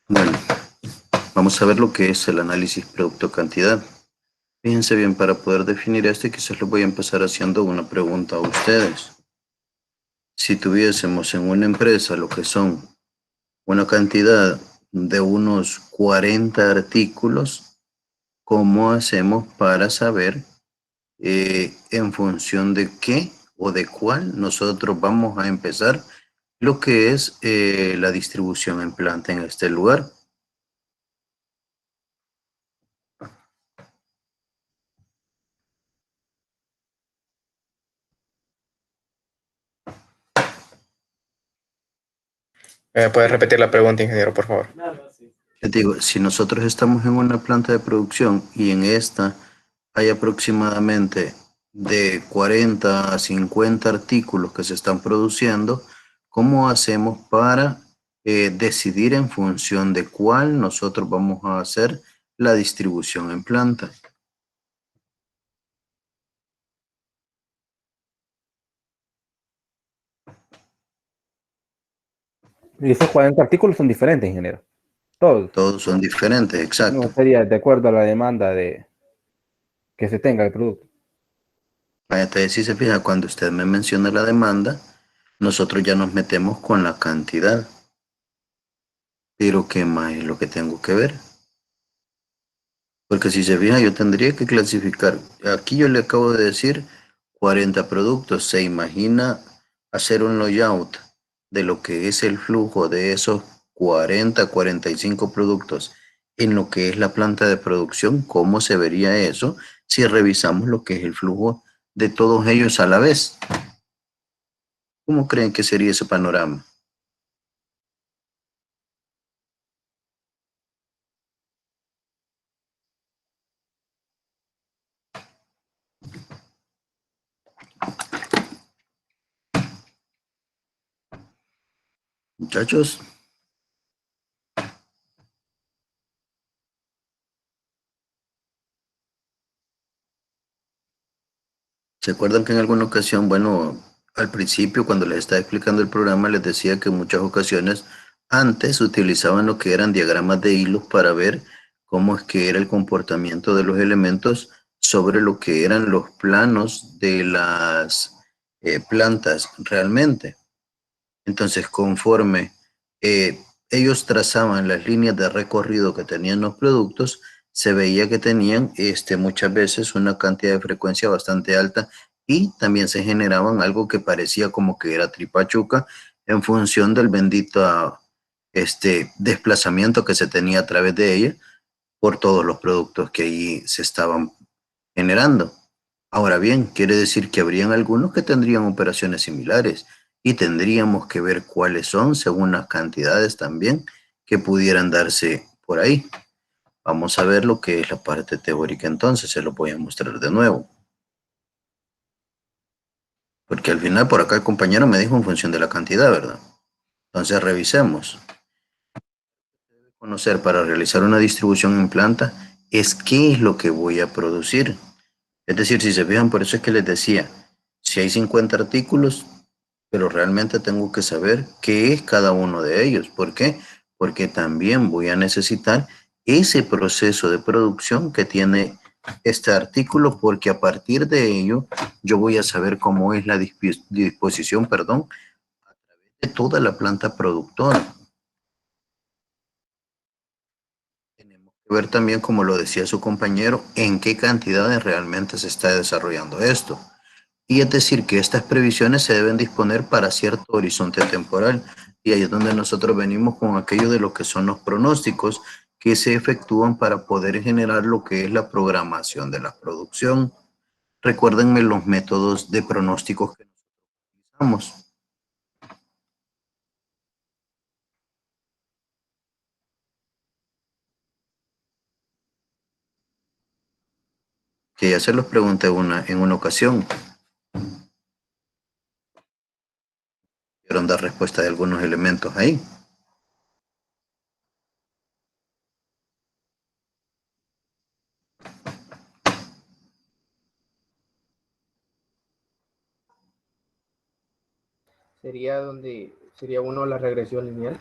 Bueno, vamos a ver lo que es el análisis producto-cantidad. Fíjense bien, para poder definir esto, quizás les voy a empezar haciendo una pregunta a ustedes. Si tuviésemos en una empresa lo que son una cantidad de unos 40 artículos, ¿cómo hacemos para saber en función de qué o de cuál nosotros vamos a empezar lo que es la distribución en planta en este lugar? ¿Puedes repetir la pregunta, ingeniero, por favor? Les digo, si nosotros estamos en una planta de producción y en esta hay aproximadamente de 40 a 50 artículos que se están produciendo, ¿cómo hacemos para decidir en función de cuál nosotros vamos a hacer la distribución en planta? Y esos 40 artículos son diferentes, ingeniero. Todos. Todos son diferentes, No exacto. sería de acuerdo a la demanda que se tenga el producto. Entonces, si se fija, cuando usted me menciona la demanda, nosotros ya nos metemos con la cantidad. Pero ¿qué más es lo que tengo que ver? Porque si se fija, yo tendría que clasificar. Aquí yo le acabo de decir 40 productos. ¿Se imagina hacer un layout de lo que es el flujo de esos 40, 45 productos en lo que es la planta de producción? ¿Cómo se vería eso si revisamos lo que es el flujo de todos ellos a la vez? ¿Cómo creen que sería ese panorama? Muchachos, ¿se acuerdan que en alguna ocasión, bueno, al principio cuando les estaba explicando el programa, les decía que en muchas ocasiones antes utilizaban lo que eran diagramas de hilos para ver cómo es que era el comportamiento de los elementos sobre lo que eran los planos de las plantas realmente? Entonces, conforme ellos trazaban las líneas de recorrido que tenían los productos, se veía que tenían muchas veces una cantidad de frecuencia bastante alta y también se generaban algo que parecía como que era tripachuca en función del bendito desplazamiento que se tenía a través de ella por todos los productos que allí se estaban generando. Ahora bien, quiere decir que habrían algunos que tendrían operaciones similares y tendríamos que ver cuáles son según las cantidades también que pudieran darse por ahí. Vamos a ver lo que es la parte teórica entonces, se lo voy a mostrar de nuevo. Porque al final por acá el compañero me dijo en función de la cantidad, ¿verdad? Entonces revisemos. Conocer para realizar una distribución en planta es qué es lo que voy a producir. Es decir, si se fijan, por eso es que les decía, si hay 50 artículos, pero realmente tengo que saber qué es cada uno de ellos. ¿Por qué? Porque también voy a necesitar ese proceso de producción que tiene este artículo, porque a partir de ello yo voy a saber cómo es la disposición, perdón, de toda la planta productora. Tenemos que ver también, como lo decía su compañero, en qué cantidades realmente se está desarrollando esto. Y es decir, que estas previsiones se deben disponer para cierto horizonte temporal. Y ahí es donde nosotros venimos con aquello de lo que son los pronósticos que se efectúan para poder generar lo que es la programación de la producción. Recuérdenme los métodos de pronósticos que utilizamos. Que ya se los pregunté en una ocasión. Quiero dar respuesta de algunos elementos ahí. Sería donde sería uno la regresión lineal.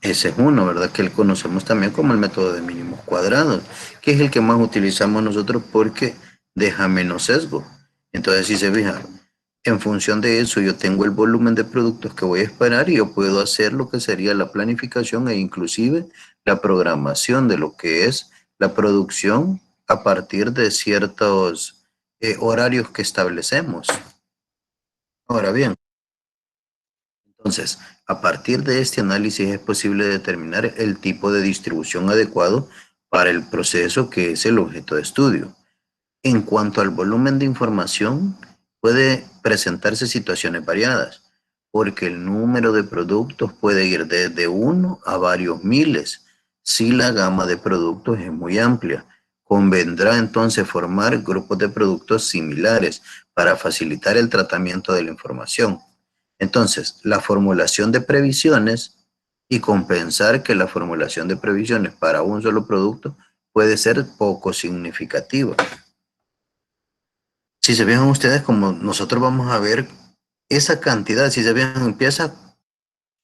Ese es uno, ¿verdad? Que conocemos también como el método de mínimos cuadrados, que es el que más utilizamos nosotros porque deja menos sesgo. Entonces, si se fijan, en función de eso yo tengo el volumen de productos que voy a esperar y yo puedo hacer lo que sería la planificación e inclusive la programación de lo que es la producción a partir de ciertos horarios que establecemos. Ahora bien, entonces, a partir de este análisis es posible determinar el tipo de distribución adecuado para el proceso que es el objeto de estudio. En cuanto al volumen de información, puede presentarse situaciones variadas, porque el número de productos puede ir desde uno a varios miles. Si la gama de productos es muy amplia, convendrá entonces formar grupos de productos similares para facilitar el tratamiento de la información. Entonces, la formulación de previsiones y compensar que la formulación de previsiones para un solo producto puede ser poco significativa. Si se fijan ustedes, como nosotros vamos a ver esa cantidad, si se fijan, empieza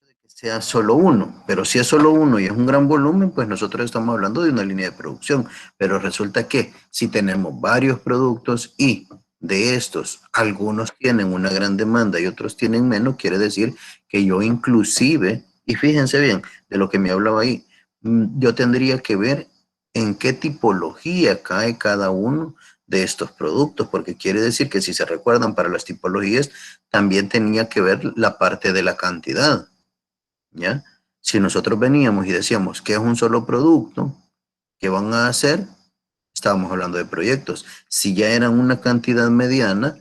que sea solo uno, pero si es solo uno y es un gran volumen, pues nosotros estamos hablando de una línea de producción, pero resulta que si tenemos varios productos y de estos algunos tienen una gran demanda y otros tienen menos, quiere decir que yo inclusive, y fíjense bien de lo que me hablaba ahí, yo tendría que ver en qué tipología cae cada uno de estos productos, porque quiere decir que si se recuerdan para las tipologías, también tenía que ver la parte de la cantidad. ¿Ya? Si nosotros veníamos y decíamos que es un solo producto, ¿qué van a hacer? Estábamos hablando de proyectos. Si ya eran una cantidad mediana,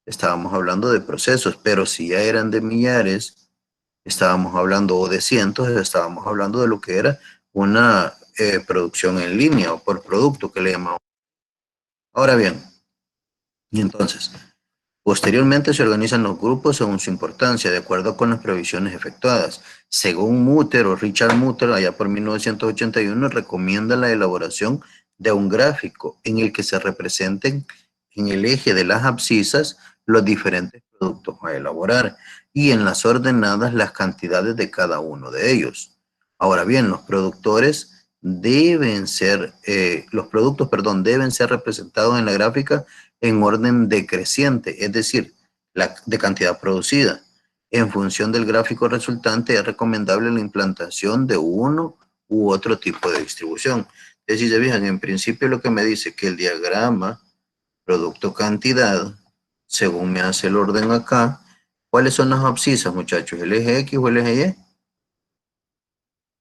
estábamos hablando de procesos, pero si ya eran de millares, estábamos hablando, o de cientos, estábamos hablando de lo que era una producción en línea o por producto que le llamamos. Ahora bien, y entonces, posteriormente se organizan los grupos según su importancia, de acuerdo con las previsiones efectuadas. Según Mutter o Richard Mutter, allá por 1981, recomienda la elaboración de un gráfico en el que se representen en el eje de las abscisas los diferentes productos a elaborar y en las ordenadas las cantidades de cada uno de ellos. Ahora bien, los productos, deben ser representados en la gráfica en orden decreciente, es decir, de cantidad producida. En función del gráfico resultante es recomendable la implantación de uno u otro tipo de distribución. Es decir, si se fijan, en principio lo que me dice que el diagrama producto-cantidad, según me hace el orden acá, ¿cuáles son las abscisas, muchachos? ¿El eje X o el eje Y?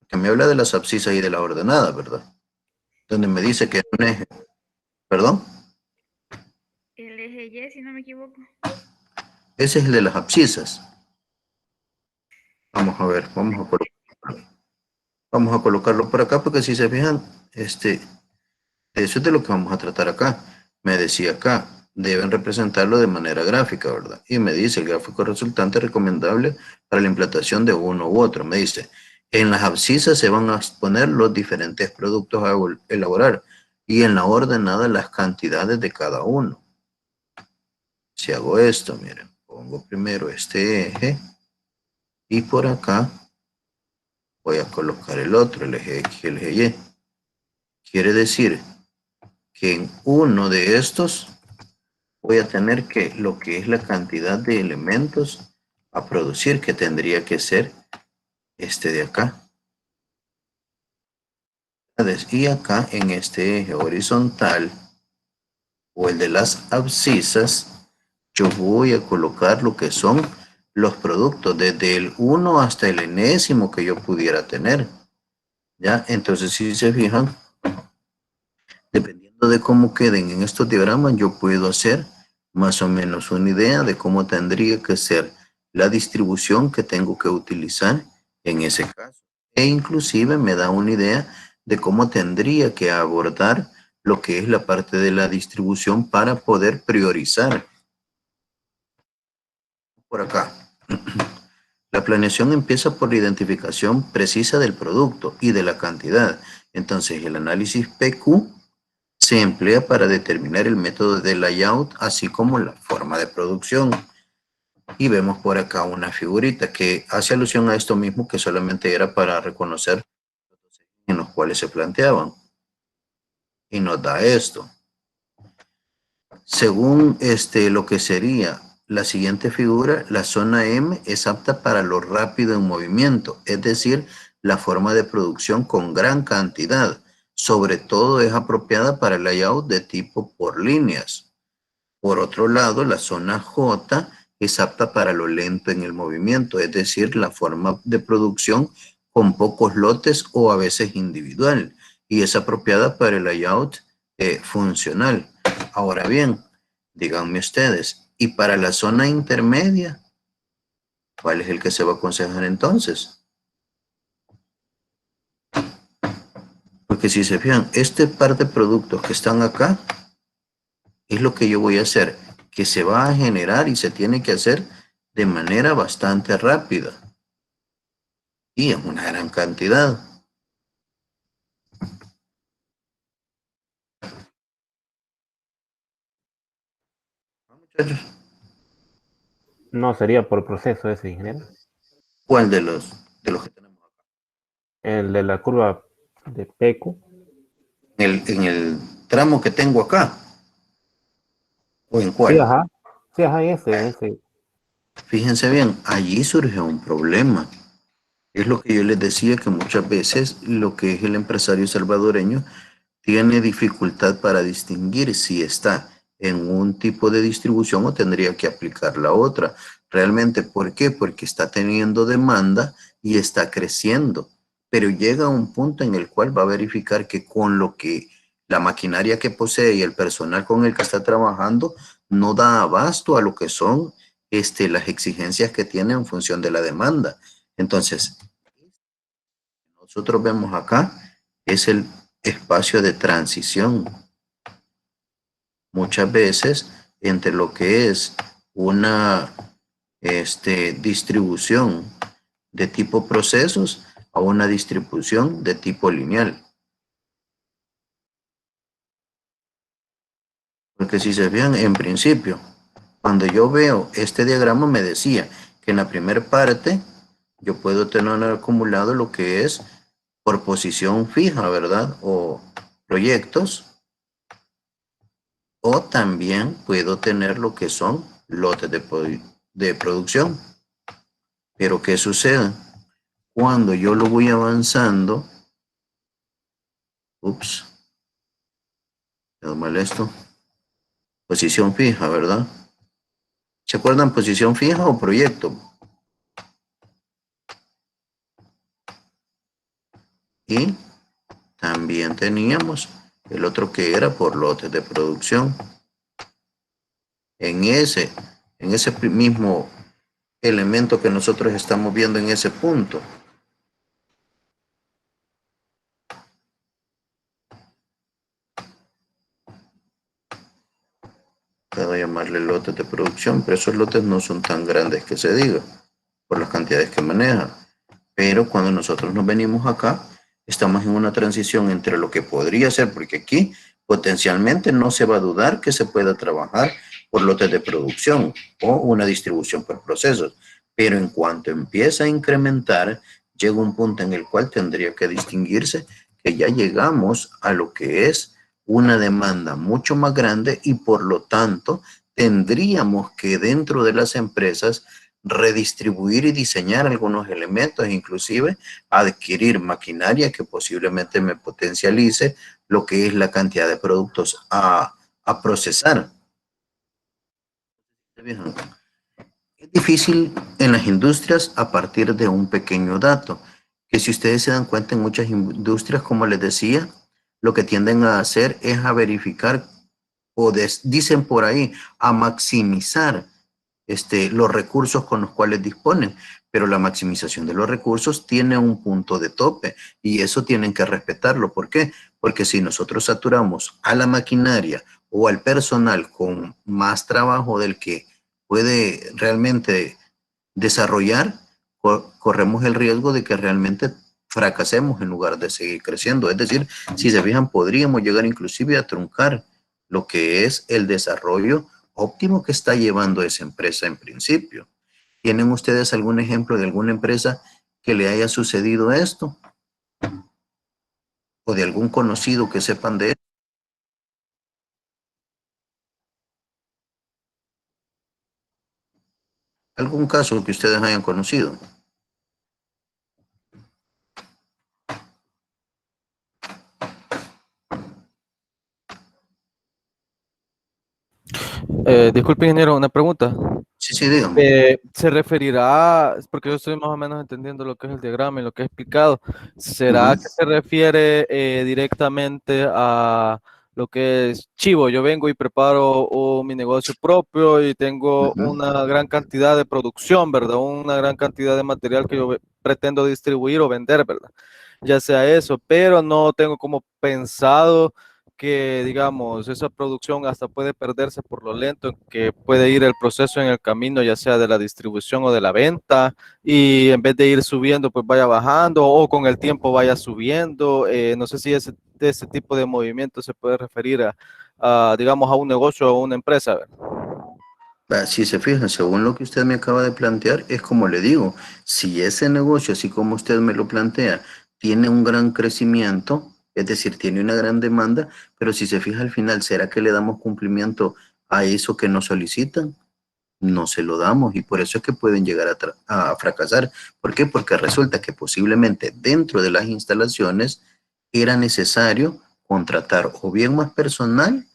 Que me habla de las abscisas y de la ordenada, ¿verdad? Donde me dice que es un eje. ¿Perdón? El eje Y, si no me equivoco. Ese es el de las abscisas. Vamos a ver, vamos a colocarlo por acá porque si se fijan, eso es de lo que vamos a tratar acá. Me decía acá, deben representarlo de manera gráfica, ¿verdad? Y me dice, el gráfico resultante es recomendable para la implantación de uno u otro. Me dice, en las abscisas se van a exponer los diferentes productos a elaborar y en la ordenada las cantidades de cada uno. Si hago esto, miren, pongo primero este eje y por acá voy a colocar el otro, el eje X y el eje Y. Quiere decir que en uno de estos voy a tener que lo que es la cantidad de elementos a producir, que tendría que ser este de acá. Y acá en este eje horizontal o el de las abscisas, yo voy a colocar lo que son los productos desde el 1 hasta el enésimo que yo pudiera tener. ¿Ya? Entonces, si se fijan, dependiendo de cómo queden en estos diagramas, yo puedo hacer más o menos una idea de cómo tendría que ser la distribución que tengo que utilizar en ese caso. E inclusive me da una idea de cómo tendría que abordar lo que es la parte de la distribución para poder priorizar. Por acá. La planeación empieza por la identificación precisa del producto y de la cantidad. Entonces, el análisis PQ se emplea para determinar el método de layout, así como la forma de producción. Y vemos por acá una figurita que hace alusión a esto mismo, que solamente era para reconocer en los cuales se planteaban. Y nos da esto. Según lo que sería la siguiente figura, la zona M es apta para lo rápido en movimiento, es decir, la forma de producción con gran cantidad. Sobre todo es apropiada para el layout de tipo por líneas. Por otro lado, la zona J es apta para lo lento en el movimiento, es decir, la forma de producción con pocos lotes o a veces individual, y es apropiada para el layout funcional. Ahora bien, díganme ustedes, ¿y para la zona intermedia? ¿Cuál es el que se va a aconsejar entonces? Porque si se fijan, este par de productos que están acá es lo que yo voy a hacer, que se va a generar y se tiene que hacer de manera bastante rápida. Y es una gran cantidad. ¿No, muchachos? No sería por proceso ese, ingeniero. ¿Cuál de los que tenemos acá? El de la curva de Peco. En el tramo que tengo acá. ¿O en Sí, cuál? ajá. Sí, ajá, ese. Fíjense bien, allí surge un problema. Es lo que yo les decía, que muchas veces lo que es el empresario salvadoreño tiene dificultad para distinguir si está en un tipo de distribución o tendría que aplicar la otra. Realmente, ¿por qué? Porque está teniendo demanda y está creciendo, pero llega a un punto en el cual va a verificar que con lo que la maquinaria que posee y el personal con el que está trabajando no da abasto a lo que son las exigencias que tiene en función de la demanda. Entonces, nosotros vemos acá es el espacio de transición. Muchas veces entre lo que es una distribución de tipo procesos a una distribución de tipo lineal. Porque si se fijan, en principio, cuando yo veo este diagrama me decía que en la primera parte yo puedo tener acumulado lo que es por posición fija, ¿verdad? O proyectos. O también puedo tener lo que son lotes de producción. Pero ¿qué sucede? Cuando yo lo voy avanzando, ups, quedó mal esto, posición fija, ¿verdad? ¿Se acuerdan posición fija o proyecto? Y también teníamos el otro que era por lotes de producción. En ese mismo elemento que nosotros estamos viendo en ese punto. Puedo llamarle lotes de producción, pero esos lotes no son tan grandes que se diga, por las cantidades que manejan. Pero cuando nosotros nos venimos acá, estamos en una transición entre lo que podría ser, porque aquí potencialmente no se va a dudar que se pueda trabajar por lotes de producción o una distribución por procesos. Pero en cuanto empieza a incrementar, llega un punto en el cual tendría que distinguirse que ya llegamos a lo que es una demanda mucho más grande y por lo tanto tendríamos que dentro de las empresas redistribuir y diseñar algunos elementos, inclusive adquirir maquinaria que posiblemente me potencialice lo que es la cantidad de productos a procesar. Es difícil en las industrias a partir de un pequeño dato, que si ustedes se dan cuenta en muchas industrias, como les decía, lo que tienden a hacer es a verificar o dicen por ahí, a maximizar los recursos con los cuales disponen, pero la maximización de los recursos tiene un punto de tope y eso tienen que respetarlo. ¿Por qué? Porque si nosotros saturamos a la maquinaria o al personal con más trabajo del que puede realmente desarrollar, corremos el riesgo de que realmente fracasemos en lugar de seguir creciendo. Es decir, si se fijan, podríamos llegar inclusive a truncar lo que es el desarrollo óptimo que está llevando esa empresa en principio. ¿Tienen ustedes algún ejemplo de alguna empresa que le haya sucedido esto? ¿O de algún conocido que sepan de esto? ¿Algún caso que ustedes hayan conocido? Disculpe, ingeniero, una pregunta. Sí, sí, dígame. ¿Se referirá, porque yo estoy más o menos entendiendo lo que es el diagrama y lo que he explicado, ¿será que se refiere directamente a lo que es chivo? Yo vengo y preparo mi negocio propio y tengo una gran cantidad de producción, ¿verdad? Una gran cantidad de material que yo pretendo distribuir o vender, ¿verdad? Ya sea eso, pero no tengo como pensado que, digamos, esa producción hasta puede perderse por lo lento que puede ir el proceso en el camino, ya sea de la distribución o de la venta, y en vez de ir subiendo, pues vaya bajando o con el tiempo vaya subiendo. No sé si ese tipo de movimiento se puede referir digamos, a un negocio o a una empresa. Si se fijan, según lo que usted me acaba de plantear, es como le digo, si ese negocio, así como usted me lo plantea, tiene un gran crecimiento, es decir, tiene una gran demanda, pero si se fija al final, ¿será que le damos cumplimiento a eso que nos solicitan? No se lo damos y por eso es que pueden llegar a fracasar. ¿Por qué? Porque resulta que posiblemente dentro de las instalaciones era necesario contratar o bien más personal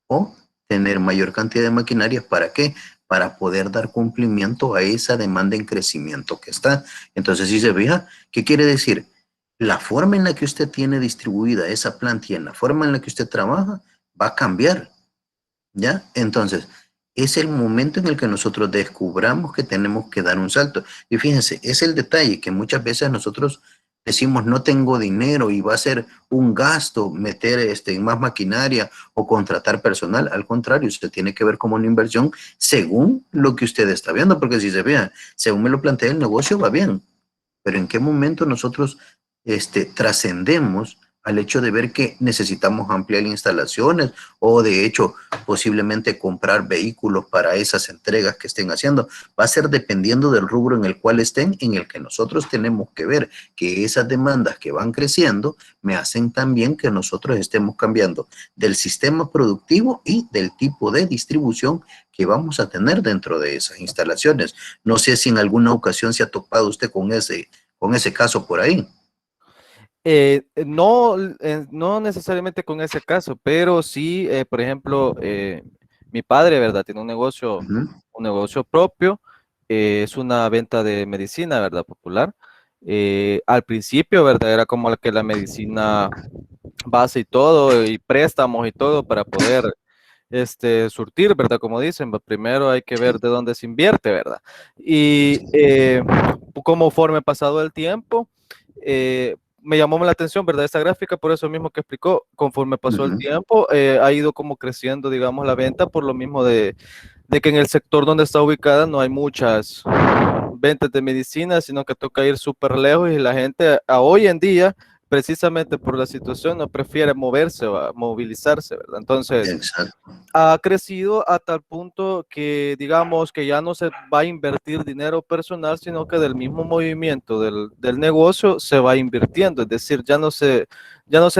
o tener mayor cantidad de maquinaria. ¿Para qué? Para poder dar cumplimiento a esa demanda en crecimiento que está. Entonces, si se fija, ¿qué quiere decir? La forma en la que usted tiene distribuida esa planta y en la forma en la que usted trabaja va a cambiar, ¿ya? Entonces, es el momento en el que nosotros descubramos que tenemos que dar un salto. Y fíjense, es el detalle que muchas veces nosotros decimos no tengo dinero y va a ser un gasto meter en más maquinaria o contratar personal. Al contrario, usted tiene que ver como una inversión según lo que usted está viendo, porque si se vea, según me lo plantea el negocio va bien, pero ¿en qué momento nosotros trascendemos al hecho de ver que necesitamos ampliar instalaciones o de hecho posiblemente comprar vehículos para esas entregas que estén haciendo? Va a ser dependiendo del rubro en el cual estén, en el que nosotros tenemos que ver que esas demandas que van creciendo me hacen también que nosotros estemos cambiando del sistema productivo y del tipo de distribución que vamos a tener dentro de esas instalaciones. No sé si en alguna ocasión se ha topado usted con ese caso por ahí. No, no necesariamente con ese caso, pero sí, por ejemplo, mi padre, ¿verdad? Tiene un negocio propio, es una venta de medicina, ¿verdad? Popular. Al principio, ¿verdad? Era como que la medicina base y todo, y préstamos y todo para poder surtir, ¿verdad? Como dicen, primero hay que ver de dónde se invierte, ¿verdad? Y conforme pasado el tiempo, me llamó la atención, ¿verdad? Esta gráfica, por eso mismo que explicó, conforme pasó el tiempo, ha ido como creciendo, digamos, la venta, por lo mismo de que en el sector donde está ubicada no hay muchas ventas de medicina, sino que toca ir súper lejos y la gente hoy en día, precisamente por la situación, no prefiere moverse o movilizarse, ¿verdad? Entonces, Exacto. ha crecido a tal punto que digamos que ya no se va a invertir dinero personal, sino que del mismo movimiento del negocio se va invirtiendo, es decir, ya no se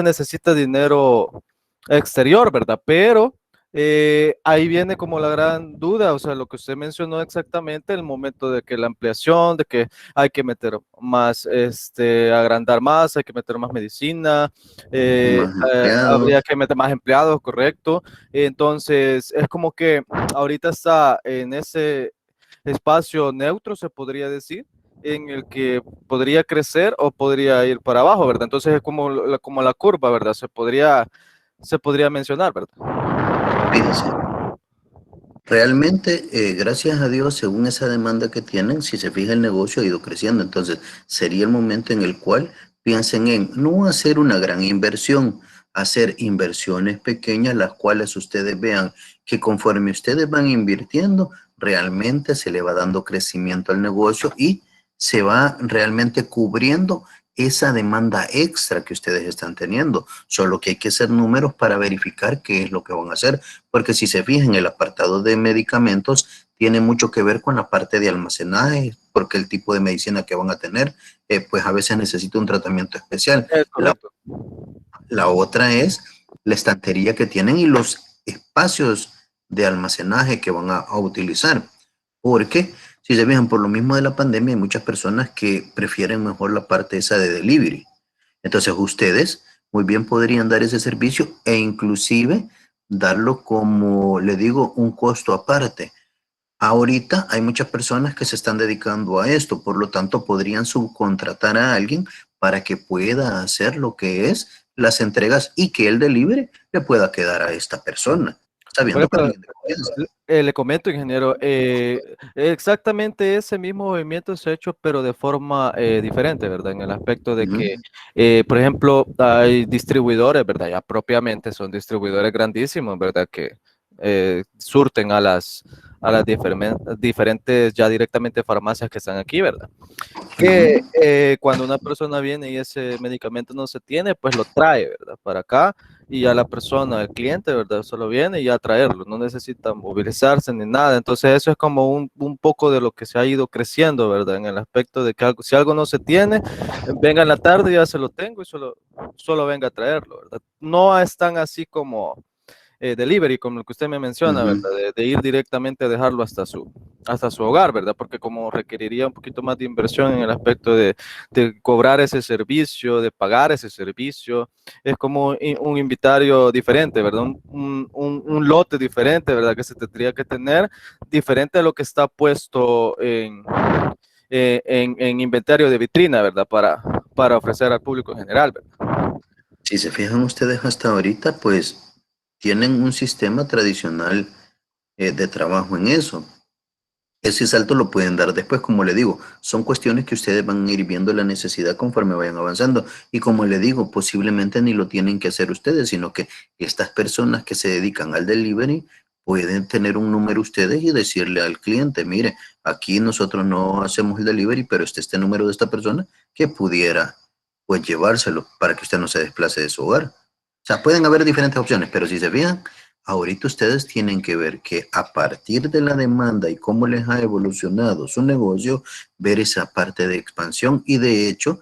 necesita dinero exterior, ¿verdad? Pero ahí viene como la gran duda, o sea, lo que usted mencionó exactamente, el momento de que la ampliación, de que hay que meter más, agrandar más, hay que meter más medicina, Más habría empleados. que meter más empleados, correcto. Entonces, es como que ahorita está en ese espacio neutro, se podría decir, en el que podría crecer o podría ir para abajo, ¿verdad? Entonces es como la curva, ¿verdad? Se podría mencionar, ¿verdad? Fíjese, realmente, gracias a Dios, según esa demanda que tienen, si se fija el negocio ha ido creciendo. Entonces, sería el momento en el cual piensen en no hacer una gran inversión, hacer inversiones pequeñas, las cuales ustedes vean que conforme ustedes van invirtiendo, realmente se le va dando crecimiento al negocio y se va realmente cubriendo esa demanda extra que ustedes están teniendo. Solo que hay que hacer números para verificar qué es lo que van a hacer, porque si se fijan, el apartado de medicamentos tiene mucho que ver con la parte de almacenaje, porque el tipo de medicina que van a tener, pues a veces necesita un tratamiento especial. Es correcto. La otra es la estantería que tienen y los espacios de almacenaje que van a utilizar. Porque si se fijan, por lo mismo de la pandemia, hay muchas personas que prefieren mejor la parte esa de delivery. Entonces ustedes muy bien podrían dar ese servicio e inclusive darlo como, le digo, un costo aparte. Ahorita hay muchas personas que se están dedicando a esto, por lo tanto podrían subcontratar a alguien para que pueda hacer lo que es las entregas y que el delivery le pueda quedar a esta persona, Por sabiendo que ejemplo, alguien de confianza. le comento, ingeniero, exactamente ese mismo movimiento se ha hecho, pero de forma diferente, ¿verdad? En el aspecto de que, por ejemplo, hay distribuidores, ¿verdad? Ya propiamente son distribuidores grandísimos, ¿verdad? Que surten a las diferentes, ya directamente farmacias que están aquí, ¿verdad? Que cuando una persona viene y ese medicamento no se tiene, pues lo trae, ¿verdad? Para acá y ya la persona, el cliente, ¿verdad? Solo viene y ya traerlo, no necesita movilizarse ni nada. Entonces eso es como un poco de lo que se ha ido creciendo, ¿verdad? En el aspecto de que si algo no se tiene, venga en la tarde, ya se lo tengo y solo venga a traerlo, ¿verdad? No es tan así como delivery, como el que usted me menciona, ¿verdad? De ir directamente a dejarlo hasta su hogar, ¿verdad? Porque como requeriría un poquito más de inversión en el aspecto de cobrar ese servicio, de pagar ese servicio, es como un inventario diferente, ¿verdad? Un lote diferente, ¿verdad? Que se tendría que tener, diferente a lo que está puesto en inventario de vitrina, ¿verdad? Para ofrecer al público en general, ¿verdad? Si se fijan ustedes hasta ahorita, pues tienen un sistema tradicional de trabajo en eso. Ese salto lo pueden dar después, como le digo, son cuestiones que ustedes van a ir viendo la necesidad conforme vayan avanzando. Y como le digo, posiblemente ni lo tienen que hacer ustedes, sino que estas personas que se dedican al delivery pueden tener un número ustedes y decirle al cliente, mire, aquí nosotros no hacemos el delivery, pero este número de esta persona que pudiera pues llevárselo para que usted no se desplace de su hogar. O sea, pueden haber diferentes opciones, pero si se fijan, ahorita ustedes tienen que ver que a partir de la demanda y cómo les ha evolucionado su negocio, ver esa parte de expansión y de hecho,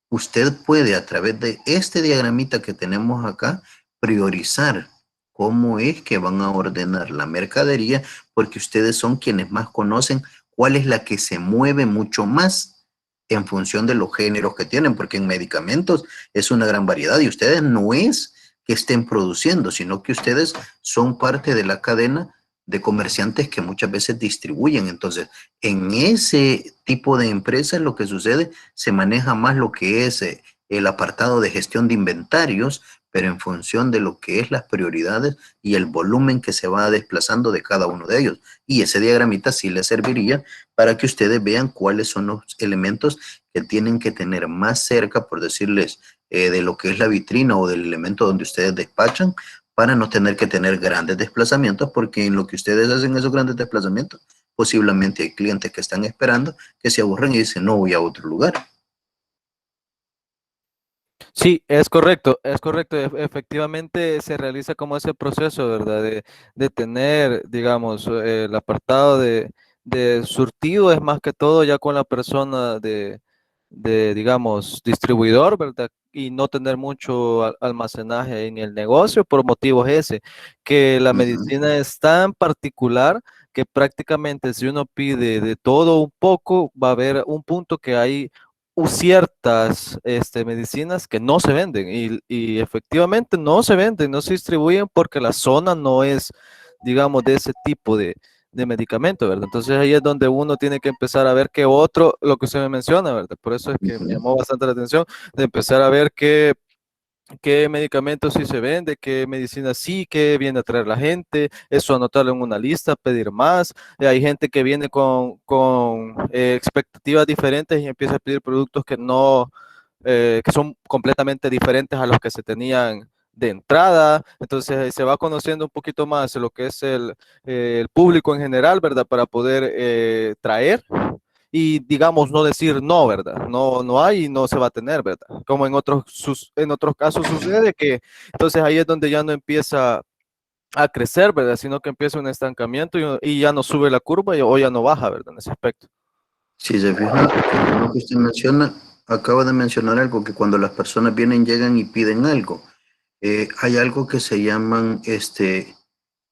usted puede a través de este diagramita que tenemos acá priorizar cómo es que van a ordenar la mercadería porque ustedes son quienes más conocen cuál es la que se mueve mucho más en función de los géneros que tienen, porque en medicamentos es una gran variedad y ustedes no es que estén produciendo, sino que ustedes son parte de la cadena de comerciantes que muchas veces distribuyen. Entonces, en ese tipo de empresas lo que sucede, se maneja más lo que es el apartado de gestión de inventarios, pero en función de lo que es las prioridades y el volumen que se va desplazando de cada uno de ellos. Y ese diagramita sí les serviría para que ustedes vean cuáles son los elementos que tienen que tener más cerca, por decirles, de lo que es la vitrina o del elemento donde ustedes despachan, para no tener que tener grandes desplazamientos, porque en lo que ustedes hacen esos grandes desplazamientos, posiblemente hay clientes que están esperando, que se aburren y dicen, no voy a otro lugar. Sí, es correcto, es correcto. Efectivamente se realiza como ese proceso, ¿verdad? De tener, digamos, el apartado de surtido es más que todo ya con la persona digamos, distribuidor, ¿verdad? Y no tener mucho almacenaje en el negocio por motivos ese, que la medicina es tan particular que prácticamente si uno pide de todo un poco, va a haber un punto que hay ciertas medicinas que no se venden y efectivamente no se venden, no se distribuyen porque la zona no es, digamos, de ese tipo de medicamento, ¿verdad? Entonces ahí es donde uno tiene que empezar a ver qué otro, lo que usted me menciona, ¿verdad? Por eso es que me llamó bastante la atención de empezar a ver qué medicamentos sí se vende, qué medicina sí, qué viene a traer la gente, eso anotarlo en una lista, pedir más. Hay gente que viene con expectativas diferentes y empieza a pedir productos que no, que son completamente diferentes a los que se tenían de entrada. Entonces se va conociendo un poquito más lo que es el público en general, ¿verdad? Para poder traer y digamos, no decir no, ¿verdad? No, no hay y no se va a tener, ¿verdad? Como en otros casos sucede que entonces ahí es donde ya no empieza a crecer, ¿verdad? Sino que empieza un estancamiento y ya no sube la curva o ya no baja, ¿verdad? En ese aspecto. Si se fija, con lo que usted menciona, acaba de mencionar algo, que cuando las personas vienen, llegan y piden algo, hay algo que se llaman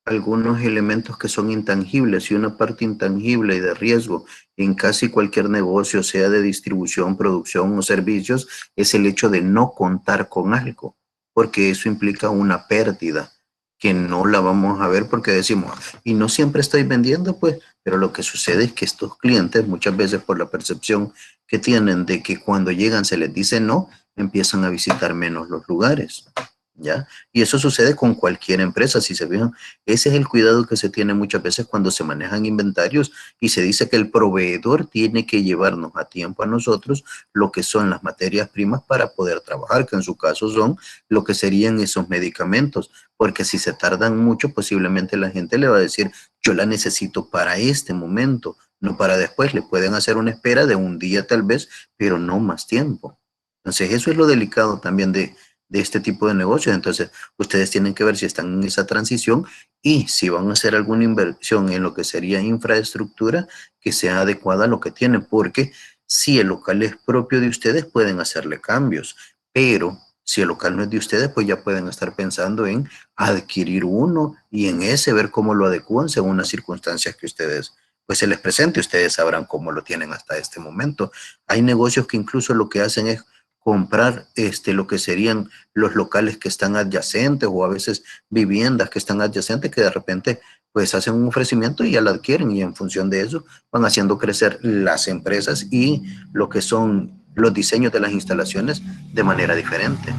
algunos elementos que son intangibles y una parte intangible y de riesgo en casi cualquier negocio, sea de distribución, producción o servicios, es el hecho de no contar con algo, porque eso implica una pérdida que no la vamos a ver porque decimos, y no siempre estoy vendiendo, pues, pero lo que sucede es que estos clientes, muchas veces por la percepción que tienen de que cuando llegan se les dice no, empiezan a visitar menos los lugares. ¿Ya? Y eso sucede con cualquier empresa, si se fijan. Ese es el cuidado que se tiene muchas veces cuando se manejan inventarios y se dice que el proveedor tiene que llevarnos a tiempo a nosotros lo que son las materias primas para poder trabajar, que en su caso son lo que serían esos medicamentos, porque si se tardan mucho, posiblemente la gente le va a decir, yo la necesito para este momento, no para después. Le pueden hacer una espera de un día tal vez, pero no más tiempo. Entonces, eso es lo delicado también de este tipo de negocios. Entonces, ustedes tienen que ver si están en esa transición y si van a hacer alguna inversión en lo que sería infraestructura que sea adecuada a lo que tienen, porque si el local es propio de ustedes, pueden hacerle cambios, pero si el local no es de ustedes, pues ya pueden estar pensando en adquirir uno y en ese ver cómo lo adecúan según las circunstancias que ustedes pues se les presente. Ustedes sabrán cómo lo tienen hasta este momento. Hay negocios que incluso lo que hacen es comprar lo que serían los locales que están adyacentes o a veces viviendas que están adyacentes que de repente pues hacen un ofrecimiento y ya la adquieren y en función de eso van haciendo crecer las empresas y lo que son los diseños de las instalaciones de manera diferente.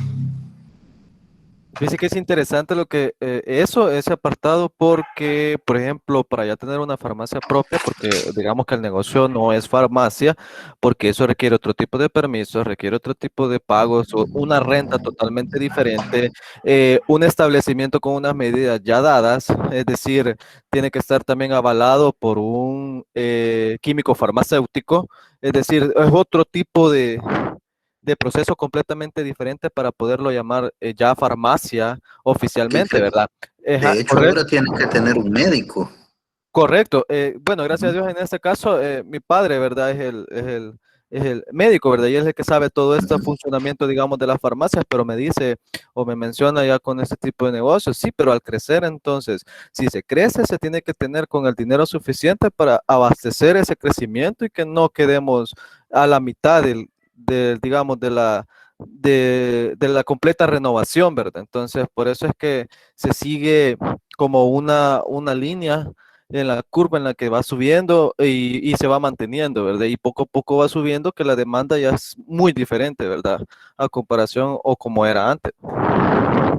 Fíjese que es interesante lo que ese apartado, porque, por ejemplo, para ya tener una farmacia propia, porque digamos que el negocio no es farmacia, porque eso requiere otro tipo de permisos, requiere otro tipo de pagos, una renta totalmente diferente, un establecimiento con unas medidas ya dadas, es decir, tiene que estar también avalado por un químico farmacéutico, es decir, es otro tipo de proceso completamente diferente para poderlo llamar ya farmacia oficialmente, ¿verdad? De hecho, ahora tienen que tener un médico. Correcto. Bueno, gracias a Dios en este caso, mi padre, ¿verdad? Es el médico, ¿verdad? Y es el que sabe todo este funcionamiento, digamos, de las farmacias, pero me dice o me menciona ya con este tipo de negocios, sí, pero al crecer entonces, si se crece, se tiene que tener con el dinero suficiente para abastecer ese crecimiento y que no quedemos a la mitad digamos, de la completa renovación, ¿verdad? Entonces, por eso es que se sigue como una línea en la curva en la que va subiendo y se va manteniendo, ¿verdad? Y poco a poco va subiendo que la demanda ya es muy diferente, ¿verdad? A comparación o como era antes.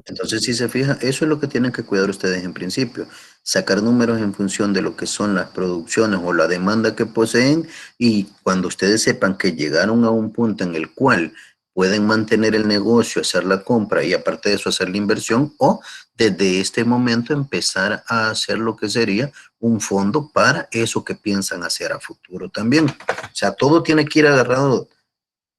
Entonces, si se fija, eso es lo que tienen que cuidar ustedes en principio, sacar números en función de lo que son las producciones o la demanda que poseen y cuando ustedes sepan que llegaron a un punto en el cual pueden mantener el negocio, hacer la compra y aparte de eso hacer la inversión o desde este momento empezar a hacer lo que sería un fondo para eso que piensan hacer a futuro también. O sea, todo tiene que ir agarrado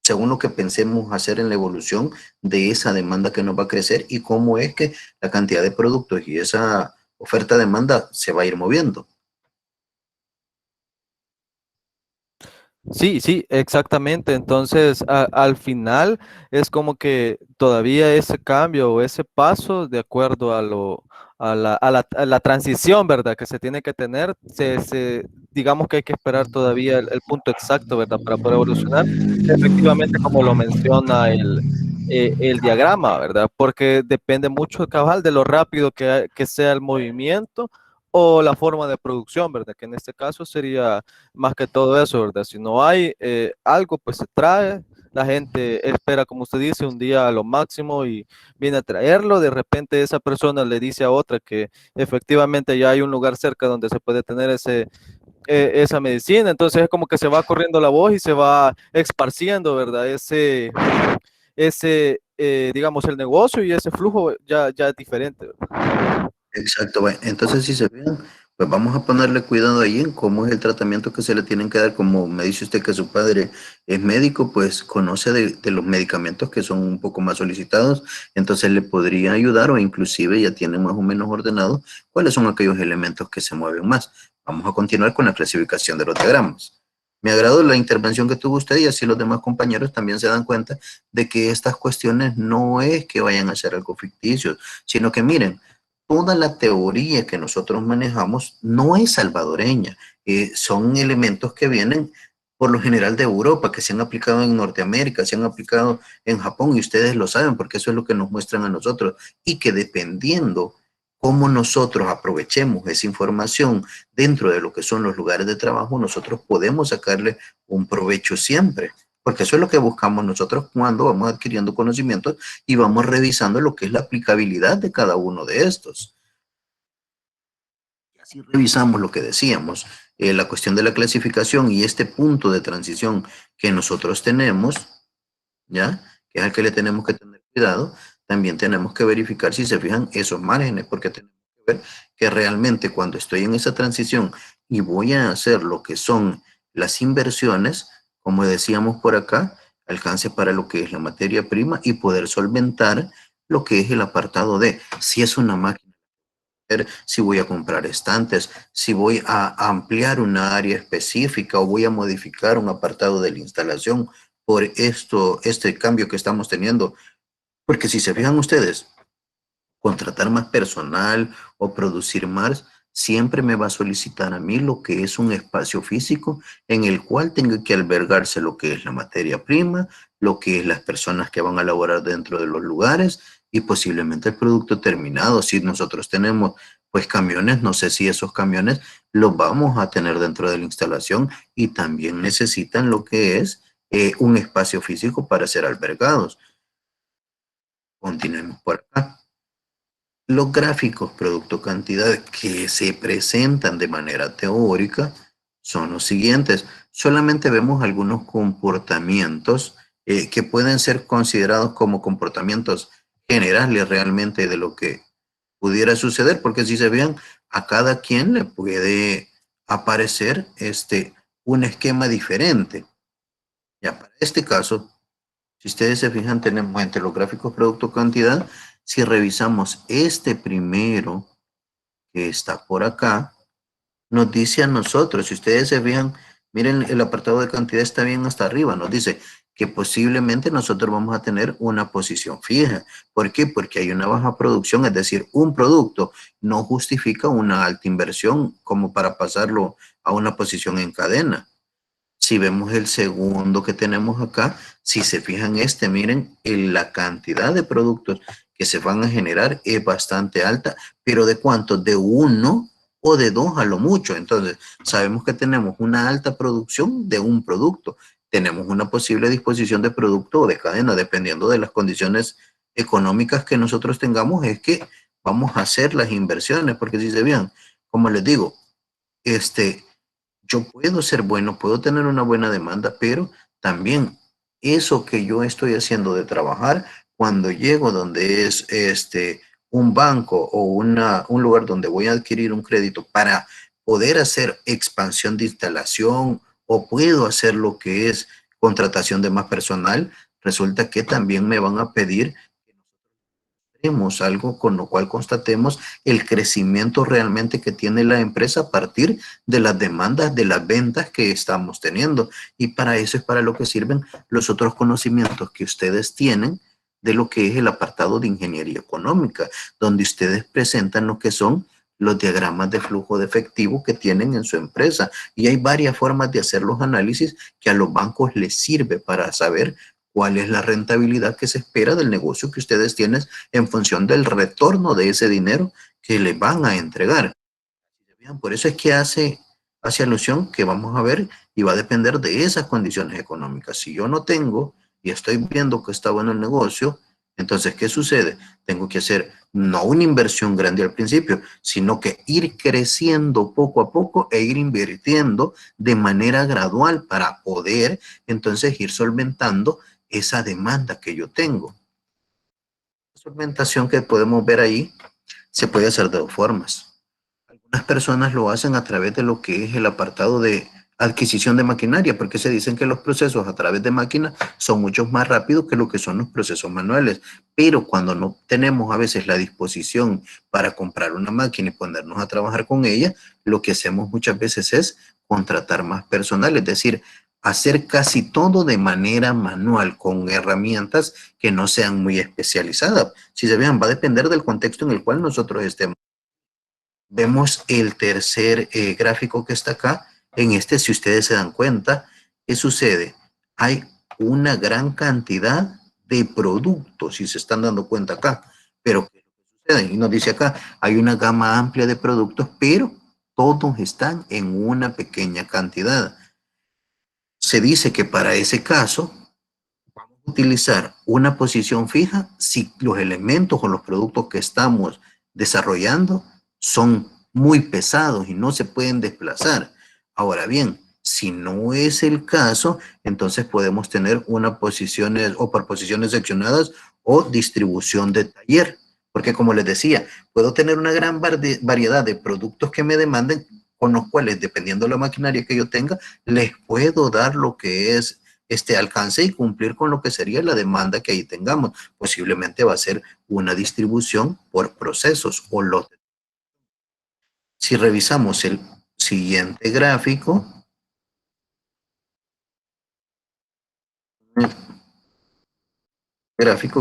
según lo que pensemos hacer en la evolución de esa demanda que nos va a crecer y cómo es que la cantidad de productos y esa oferta-demanda se va a ir moviendo. Sí, sí, exactamente. Entonces, al final es como que todavía ese cambio o ese paso de acuerdo a la transición, ¿verdad? Que se tiene que tener, digamos que hay que esperar todavía el punto exacto, ¿verdad? Para poder evolucionar. Efectivamente, como lo menciona el diagrama, ¿verdad? Porque depende mucho, cabal, de lo rápido que sea el movimiento o la forma de producción, ¿verdad? Que en este caso sería más que todo eso, ¿verdad? Si no hay algo, pues se trae, la gente espera, como usted dice, un día a lo máximo y viene a traerlo, de repente esa persona le dice a otra que efectivamente ya hay un lugar cerca donde se puede tener esa medicina, entonces es como que se va corriendo la voz y se va esparciendo, ¿verdad? Digamos, el negocio y ese flujo ya es diferente, ¿verdad? Exacto, bueno, entonces si se fijan, Pues vamos a ponerle cuidado ahí en cómo es el tratamiento que se le tienen que dar. Como me dice usted que su padre es médico, pues conoce de los medicamentos que son un poco más solicitados, entonces le podría ayudar o inclusive ya tiene más o menos ordenado cuáles son aquellos elementos que se mueven más. Vamos a continuar con la clasificación de los diagramas. Me agradó la intervención que tuvo usted y así los demás compañeros también se dan cuenta de que estas cuestiones no es que vayan a ser algo ficticio, sino que miren, toda la teoría que nosotros manejamos no es salvadoreña, son elementos que vienen por lo general de Europa, que se han aplicado en Norteamérica, se han aplicado en Japón y ustedes lo saben porque eso es lo que nos muestran a nosotros y que dependiendo cómo nosotros aprovechemos esa información dentro de lo que son los lugares de trabajo, nosotros podemos sacarle un provecho siempre. Porque eso es lo que buscamos nosotros cuando vamos adquiriendo conocimientos y vamos revisando lo que es la aplicabilidad de cada uno de estos. Y así revisamos lo que decíamos, la cuestión de la clasificación y este punto de transición que nosotros tenemos, ¿ya? Que es al que le tenemos que tener cuidado. También tenemos que verificar si se fijan esos márgenes, porque tenemos que ver que realmente cuando estoy en esa transición y voy a hacer lo que son las inversiones, como decíamos por acá, alcance para lo que es la materia prima y poder solventar lo que es el apartado de si es una máquina, si voy a comprar estantes, si voy a ampliar una área específica o voy a modificar un apartado de la instalación por este cambio que estamos teniendo. Porque si se fijan ustedes, contratar más personal o producir más, siempre me va a solicitar a mí lo que es un espacio físico en el cual tenga que albergarse lo que es la materia prima, lo que es las personas que van a laborar dentro de los lugares y posiblemente el producto terminado. Si nosotros tenemos pues camiones, no sé si esos camiones los vamos a tener dentro de la instalación y también necesitan lo que es un espacio físico para ser albergados. Continuemos por acá. Los gráficos producto-cantidad que se presentan de manera teórica son los siguientes. Solamente vemos algunos comportamientos que pueden ser considerados como comportamientos generales realmente de lo que pudiera suceder, porque si se vean, a cada quien le puede aparecer un esquema diferente. Ya para este caso, si ustedes se fijan, tenemos entre los gráficos producto-cantidad, si revisamos este primero que está por acá, nos dice a nosotros, si ustedes se fijan, miren el apartado de cantidad está bien hasta arriba, nos dice que posiblemente nosotros vamos a tener una posición fija. ¿Por qué? Porque hay una baja producción, es decir, un producto no justifica una alta inversión como para pasarlo a una posición en cadena. Si vemos el segundo que tenemos acá, si se fijan miren, la cantidad de productos que se van a generar es bastante alta, pero ¿de cuántos? De uno o de dos a lo mucho. Entonces, sabemos que tenemos una alta producción de un producto. Tenemos una posible disposición de producto o de cadena, dependiendo de las condiciones económicas que nosotros tengamos, es que vamos a hacer las inversiones, porque si se vean, como les digo, yo puedo ser bueno, puedo tener una buena demanda, pero también eso que yo estoy haciendo de trabajar, cuando llego donde es un banco o un lugar donde voy a adquirir un crédito para poder hacer expansión de instalación o puedo hacer lo que es contratación de más personal, resulta que también me van a pedir algo con lo cual constatemos el crecimiento realmente que tiene la empresa a partir de las demandas de las ventas que estamos teniendo. Y para eso es para lo que sirven los otros conocimientos que ustedes tienen de lo que es el apartado de ingeniería económica, donde ustedes presentan lo que son los diagramas de flujo de efectivo que tienen en su empresa. Y hay varias formas de hacer los análisis que a los bancos les sirve para saber cuál es la rentabilidad que se espera del negocio que ustedes tienen en función del retorno de ese dinero que le van a entregar. Por eso es que hace alusión que vamos a ver y va a depender de esas condiciones económicas. Si yo no tengo y estoy viendo que está bueno el negocio, entonces, ¿qué sucede? Tengo que hacer no una inversión grande al principio, sino que ir creciendo poco a poco e ir invirtiendo de manera gradual para poder entonces ir solventando esa demanda que yo tengo. La solventación que podemos ver ahí se puede hacer de dos formas. Algunas personas lo hacen a través de lo que es el apartado de adquisición de maquinaria, porque se dicen que los procesos a través de máquinas son mucho más rápidos que lo que son los procesos manuales. Pero cuando no tenemos a veces la disposición para comprar una máquina y ponernos a trabajar con ella, lo que hacemos muchas veces es contratar más personal, es decir, hacer casi todo de manera manual con herramientas que no sean muy especializadas. Si se vean, va a depender del contexto en el cual nosotros estemos. Vemos el tercer gráfico que está acá. En este, si ustedes se dan cuenta, ¿qué sucede? Hay una gran cantidad de productos, si se están dando cuenta acá. Pero, ¿qué sucede? Y nos dice acá, hay una gama amplia de productos, pero todos están en una pequeña cantidad. Se dice que para ese caso, vamos a utilizar una posición fija si los elementos o los productos que estamos desarrollando son muy pesados y no se pueden desplazar. Ahora bien, si no es el caso, entonces podemos tener una posiciones o por posiciones seccionadas o distribución de taller. Porque como les decía, puedo tener una gran variedad de productos que me demanden, con los cuales, dependiendo de la maquinaria que yo tenga, les puedo dar lo que es este alcance y cumplir con lo que sería la demanda que ahí tengamos. Posiblemente va a ser una distribución por procesos o lotes. Si revisamos el siguiente gráfico,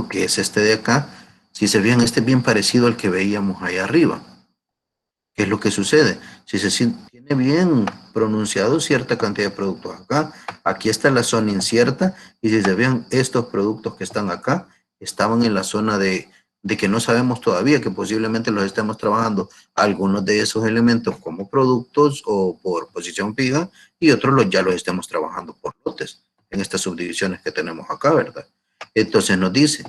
que es este de acá, si se fijan, este es bien parecido al que veíamos ahí arriba. ¿Qué es lo que sucede? Si se tiene bien pronunciado cierta cantidad de productos acá, aquí está la zona incierta, y si se vean, estos productos que están acá estaban en la zona de que no sabemos todavía, que posiblemente los estemos trabajando algunos de esos elementos como productos o por posición fija, y otros ya los estemos trabajando por lotes, en estas subdivisiones que tenemos acá, ¿verdad? Entonces nos dice,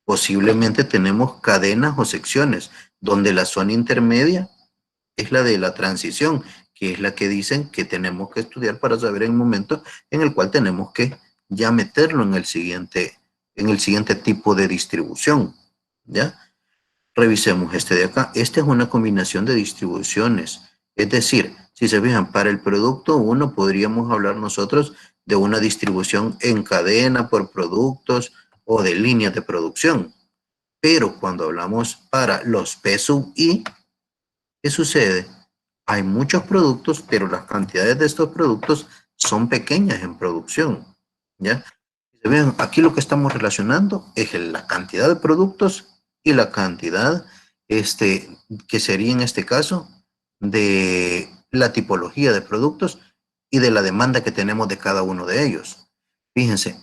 posiblemente tenemos cadenas o secciones, donde la zona intermedia es la de la transición, que es la que dicen que tenemos que estudiar para saber el momento en el cual tenemos que ya meterlo en el siguiente tipo de distribución, ¿ya? Revisemos este de acá. Esta es una combinación de distribuciones. Es decir, si se fijan, para el producto 1 podríamos hablar nosotros de una distribución en cadena por productos o de líneas de producción. Pero cuando hablamos para los P sub I, ¿qué sucede? Hay muchos productos, pero las cantidades de estos productos son pequeñas en producción, ¿ya? Vean, aquí lo que estamos relacionando es la cantidad de productos y la cantidad, que sería en este caso, de la tipología de productos y de la demanda que tenemos de cada uno de ellos. Fíjense,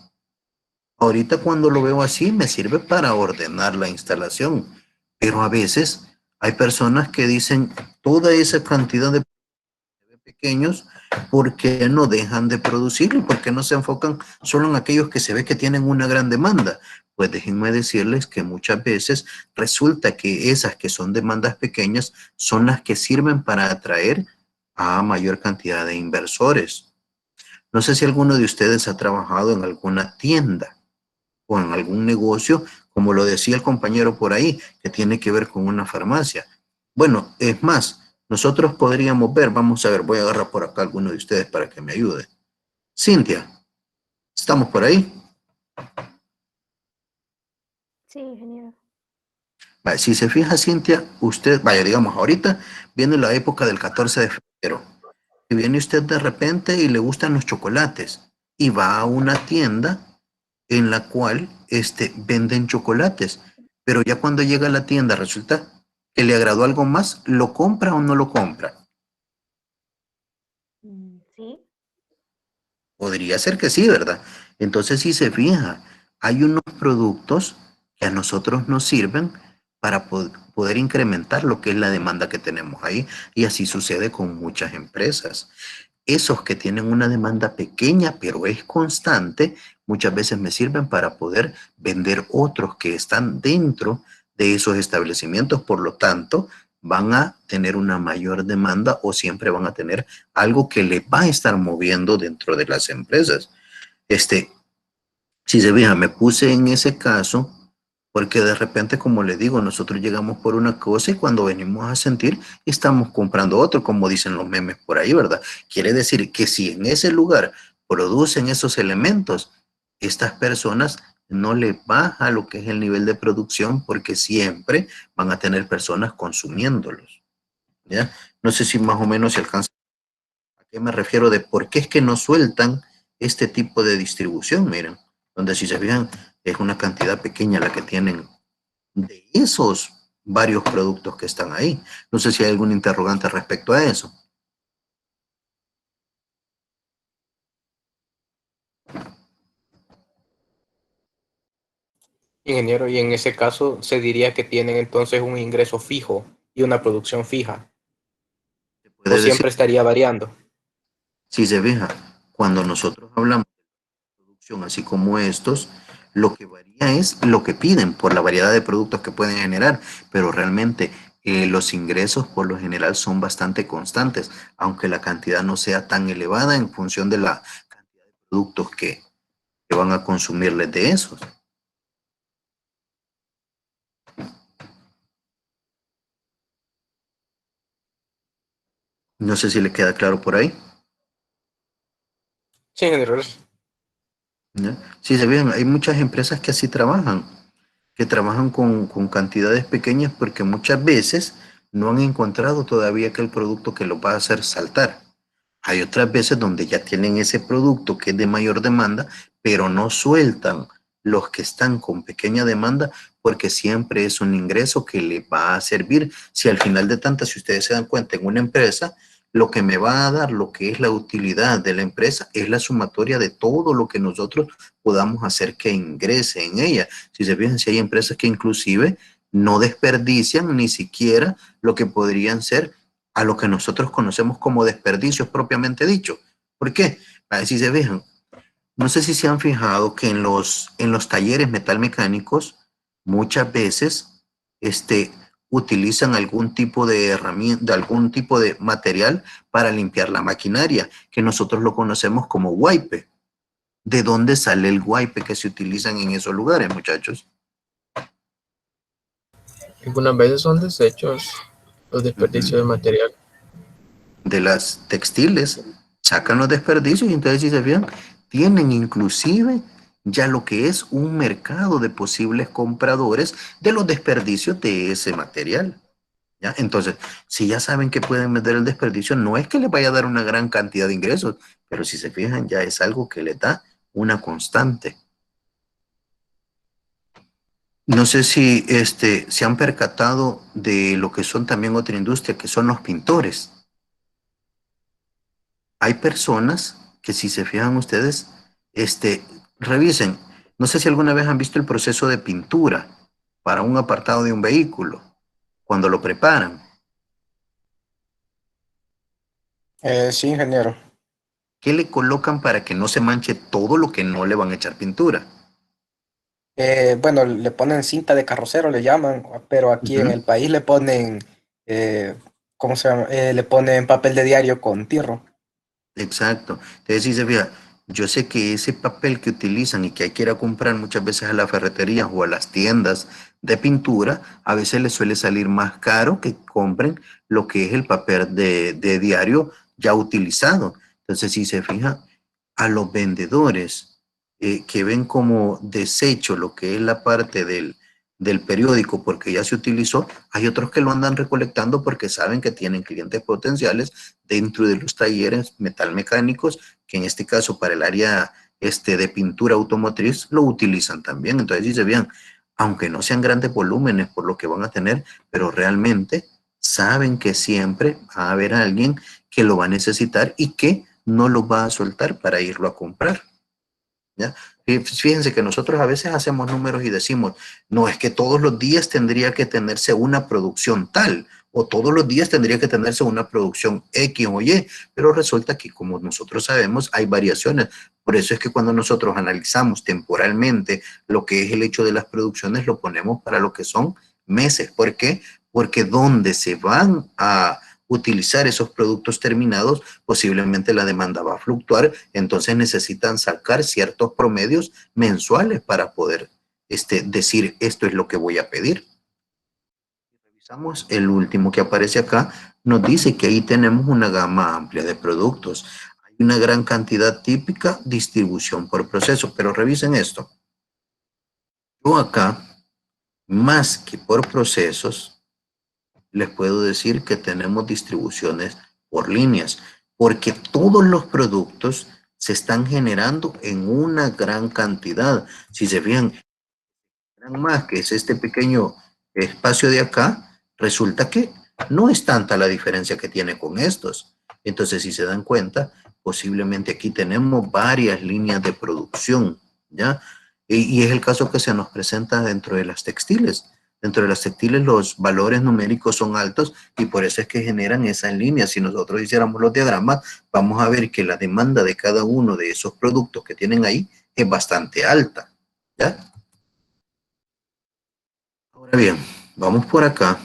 ahorita cuando lo veo así me sirve para ordenar la instalación, pero a veces hay personas que dicen toda esa cantidad de pequeños, porque no dejan de producir y porque no se enfocan solo en aquellos que se ve que tienen una gran demanda. Pues déjenme decirles que muchas veces resulta que esas que son demandas pequeñas son las que sirven para atraer a mayor cantidad de inversores. No sé si alguno de ustedes ha trabajado en alguna tienda o en algún negocio, como lo decía el compañero por ahí, que tiene que ver con una farmacia. Bueno, es más, nosotros podríamos ver, vamos a ver, voy a agarrar por acá a alguno de ustedes para que me ayude. Cintia, ¿estamos por ahí? Sí, ingeniero. Vale, si se fija, Cintia, usted, vaya, digamos, ahorita viene la época del 14 de febrero. Y viene usted de repente y le gustan los chocolates y va a una tienda en la cual venden chocolates. Pero ya cuando llega a la tienda resulta que le agradó algo más, ¿lo compra o no lo compra? Sí. Podría ser que sí, ¿verdad? Entonces, si se fija, hay unos productos que a nosotros nos sirven para poder incrementar lo que es la demanda que tenemos ahí. Y así sucede con muchas empresas. Esos que tienen una demanda pequeña, pero es constante, muchas veces me sirven para poder vender otros que están dentro de esos establecimientos. Por lo tanto, van a tener una mayor demanda o siempre van a tener algo que les va a estar moviendo dentro de las empresas. Si se fijan, me puse en ese caso Porque de repente, como le digo, nosotros llegamos por una cosa y cuando venimos a sentir, estamos comprando otro, como dicen los memes por ahí, ¿verdad? Quiere decir que si en ese lugar producen esos elementos, estas personas no les baja lo que es el nivel de producción porque siempre van a tener personas consumiéndolos, ¿ya? No sé si más o menos se alcanza a qué me refiero de por qué es que no sueltan este tipo de distribución, miren, donde si se fijan es una cantidad pequeña la que tienen de esos varios productos que están ahí. No sé si hay algún interrogante respecto a eso. Ingeniero, y en ese caso se diría que tienen entonces un ingreso fijo y una producción fija, Se o puede decir, siempre estaría variando. si se fija, cuando nosotros hablamos de producción, así como estos, lo que varía es lo que piden por la variedad de productos que pueden generar, pero realmente los ingresos por lo general son bastante constantes, aunque la cantidad no sea tan elevada en función de la cantidad de productos que van a consumirles de esos. No sé si le queda claro por ahí. Sí, ingeniero. ¿Ya? Sí, se ven, hay muchas empresas que así trabajan, que trabajan con cantidades pequeñas porque muchas veces no han encontrado todavía aquel producto que lo va a hacer saltar. Hay otras veces donde ya tienen ese producto que es de mayor demanda, pero no sueltan los que están con pequeña demanda porque siempre es un ingreso que le va a servir. Si al final de tantas, si ustedes se dan cuenta en una empresa, lo que me va a dar lo que es la utilidad de la empresa es la sumatoria de todo lo que nosotros podamos hacer que ingrese en ella. Si se fijan, si hay empresas que inclusive no desperdician ni siquiera lo que podrían ser a lo que nosotros conocemos como desperdicios propiamente dicho. ¿Por qué? A ver si se fijan. No sé si se han fijado que en los talleres metalmecánicos muchas veces utilizan algún tipo de herramienta, algún tipo de material para limpiar la maquinaria, que nosotros lo conocemos como wipe. ¿De dónde sale el wipe que se utilizan en esos lugares, muchachos? Algunas veces son desechos, los desperdicios de material. De las textiles, sacan los desperdicios y entonces si se fijan, tienen inclusive ya lo que es un mercado de posibles compradores de los desperdicios de ese material. ¿Ya? Entonces, si ya saben que pueden vender el desperdicio, no es que les vaya a dar una gran cantidad de ingresos, pero si se fijan, ya es algo que les da una constante. No sé si se han percatado de lo que son también otra industria, que son los pintores. Hay personas que si se fijan ustedes, revisen, no sé si alguna vez han visto el proceso de pintura para un apartado de un vehículo, cuando lo preparan. Sí, ingeniero. ¿Qué le colocan para que no se manche todo lo que no le van a echar pintura? Bueno, le ponen cinta de carrocero, le llaman, pero aquí en el país le ponen, ¿cómo se llama? Le ponen papel de diario con tirro. Exacto. Entonces, si se fija, yo sé que ese papel que utilizan y que hay que ir a comprar muchas veces a la ferretería o a las tiendas de pintura, a veces les suele salir más caro que compren lo que es el papel de diario ya utilizado. Entonces, si se fija, a los vendedores que ven como desecho lo que es la parte del periódico porque ya se utilizó, hay otros que lo andan recolectando porque saben que tienen clientes potenciales dentro de los talleres metalmecánicos, que en este caso para el área de pintura automotriz lo utilizan también. Entonces, si se vean, aunque no sean grandes volúmenes por lo que van a tener, pero realmente saben que siempre va a haber alguien que lo va a necesitar y que no lo va a soltar para irlo a comprar. ¿Ya? Fíjense que nosotros a veces hacemos números y decimos, no, es que todos los días tendría que tenerse una producción tal, o todos los días tendría que tenerse una producción X o Y, pero resulta que como nosotros sabemos hay variaciones. Por eso es que cuando nosotros analizamos temporalmente lo que es el hecho de las producciones, lo ponemos para lo que son meses. ¿Por qué? Porque donde se van a utilizar esos productos terminados, posiblemente la demanda va a fluctuar, entonces necesitan sacar ciertos promedios mensuales para poder decir esto es lo que voy a pedir. Revisamos el último que aparece acá, nos dice que ahí tenemos una gama amplia de productos. Hay una gran cantidad típica, distribución por proceso, pero revisen esto. Yo acá, más que por procesos, les puedo decir que tenemos distribuciones por líneas, porque todos los productos se están generando en una gran cantidad. Si se fijan, más que es este pequeño espacio de acá, resulta que no es tanta la diferencia que tiene con estos. Entonces, si se dan cuenta, posiblemente aquí tenemos varias líneas de producción, ¿ya? Y es el caso que se nos presenta dentro de las textiles. Dentro de las textiles los valores numéricos son altos y por eso es que generan esas líneas. Si nosotros hiciéramos los diagramas, vamos a ver que la demanda de cada uno de esos productos que tienen ahí es bastante alta, ¿ya? Ahora bien, vamos por acá,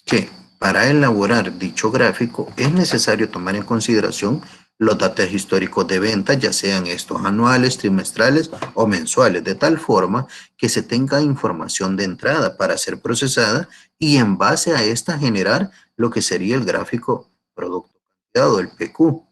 que para elaborar dicho gráfico es necesario tomar en consideración los datos históricos de venta, ya sean estos anuales, trimestrales o mensuales, de tal forma que se tenga información de entrada para ser procesada y en base a esta generar lo que sería el gráfico producto cantidad o el PQ.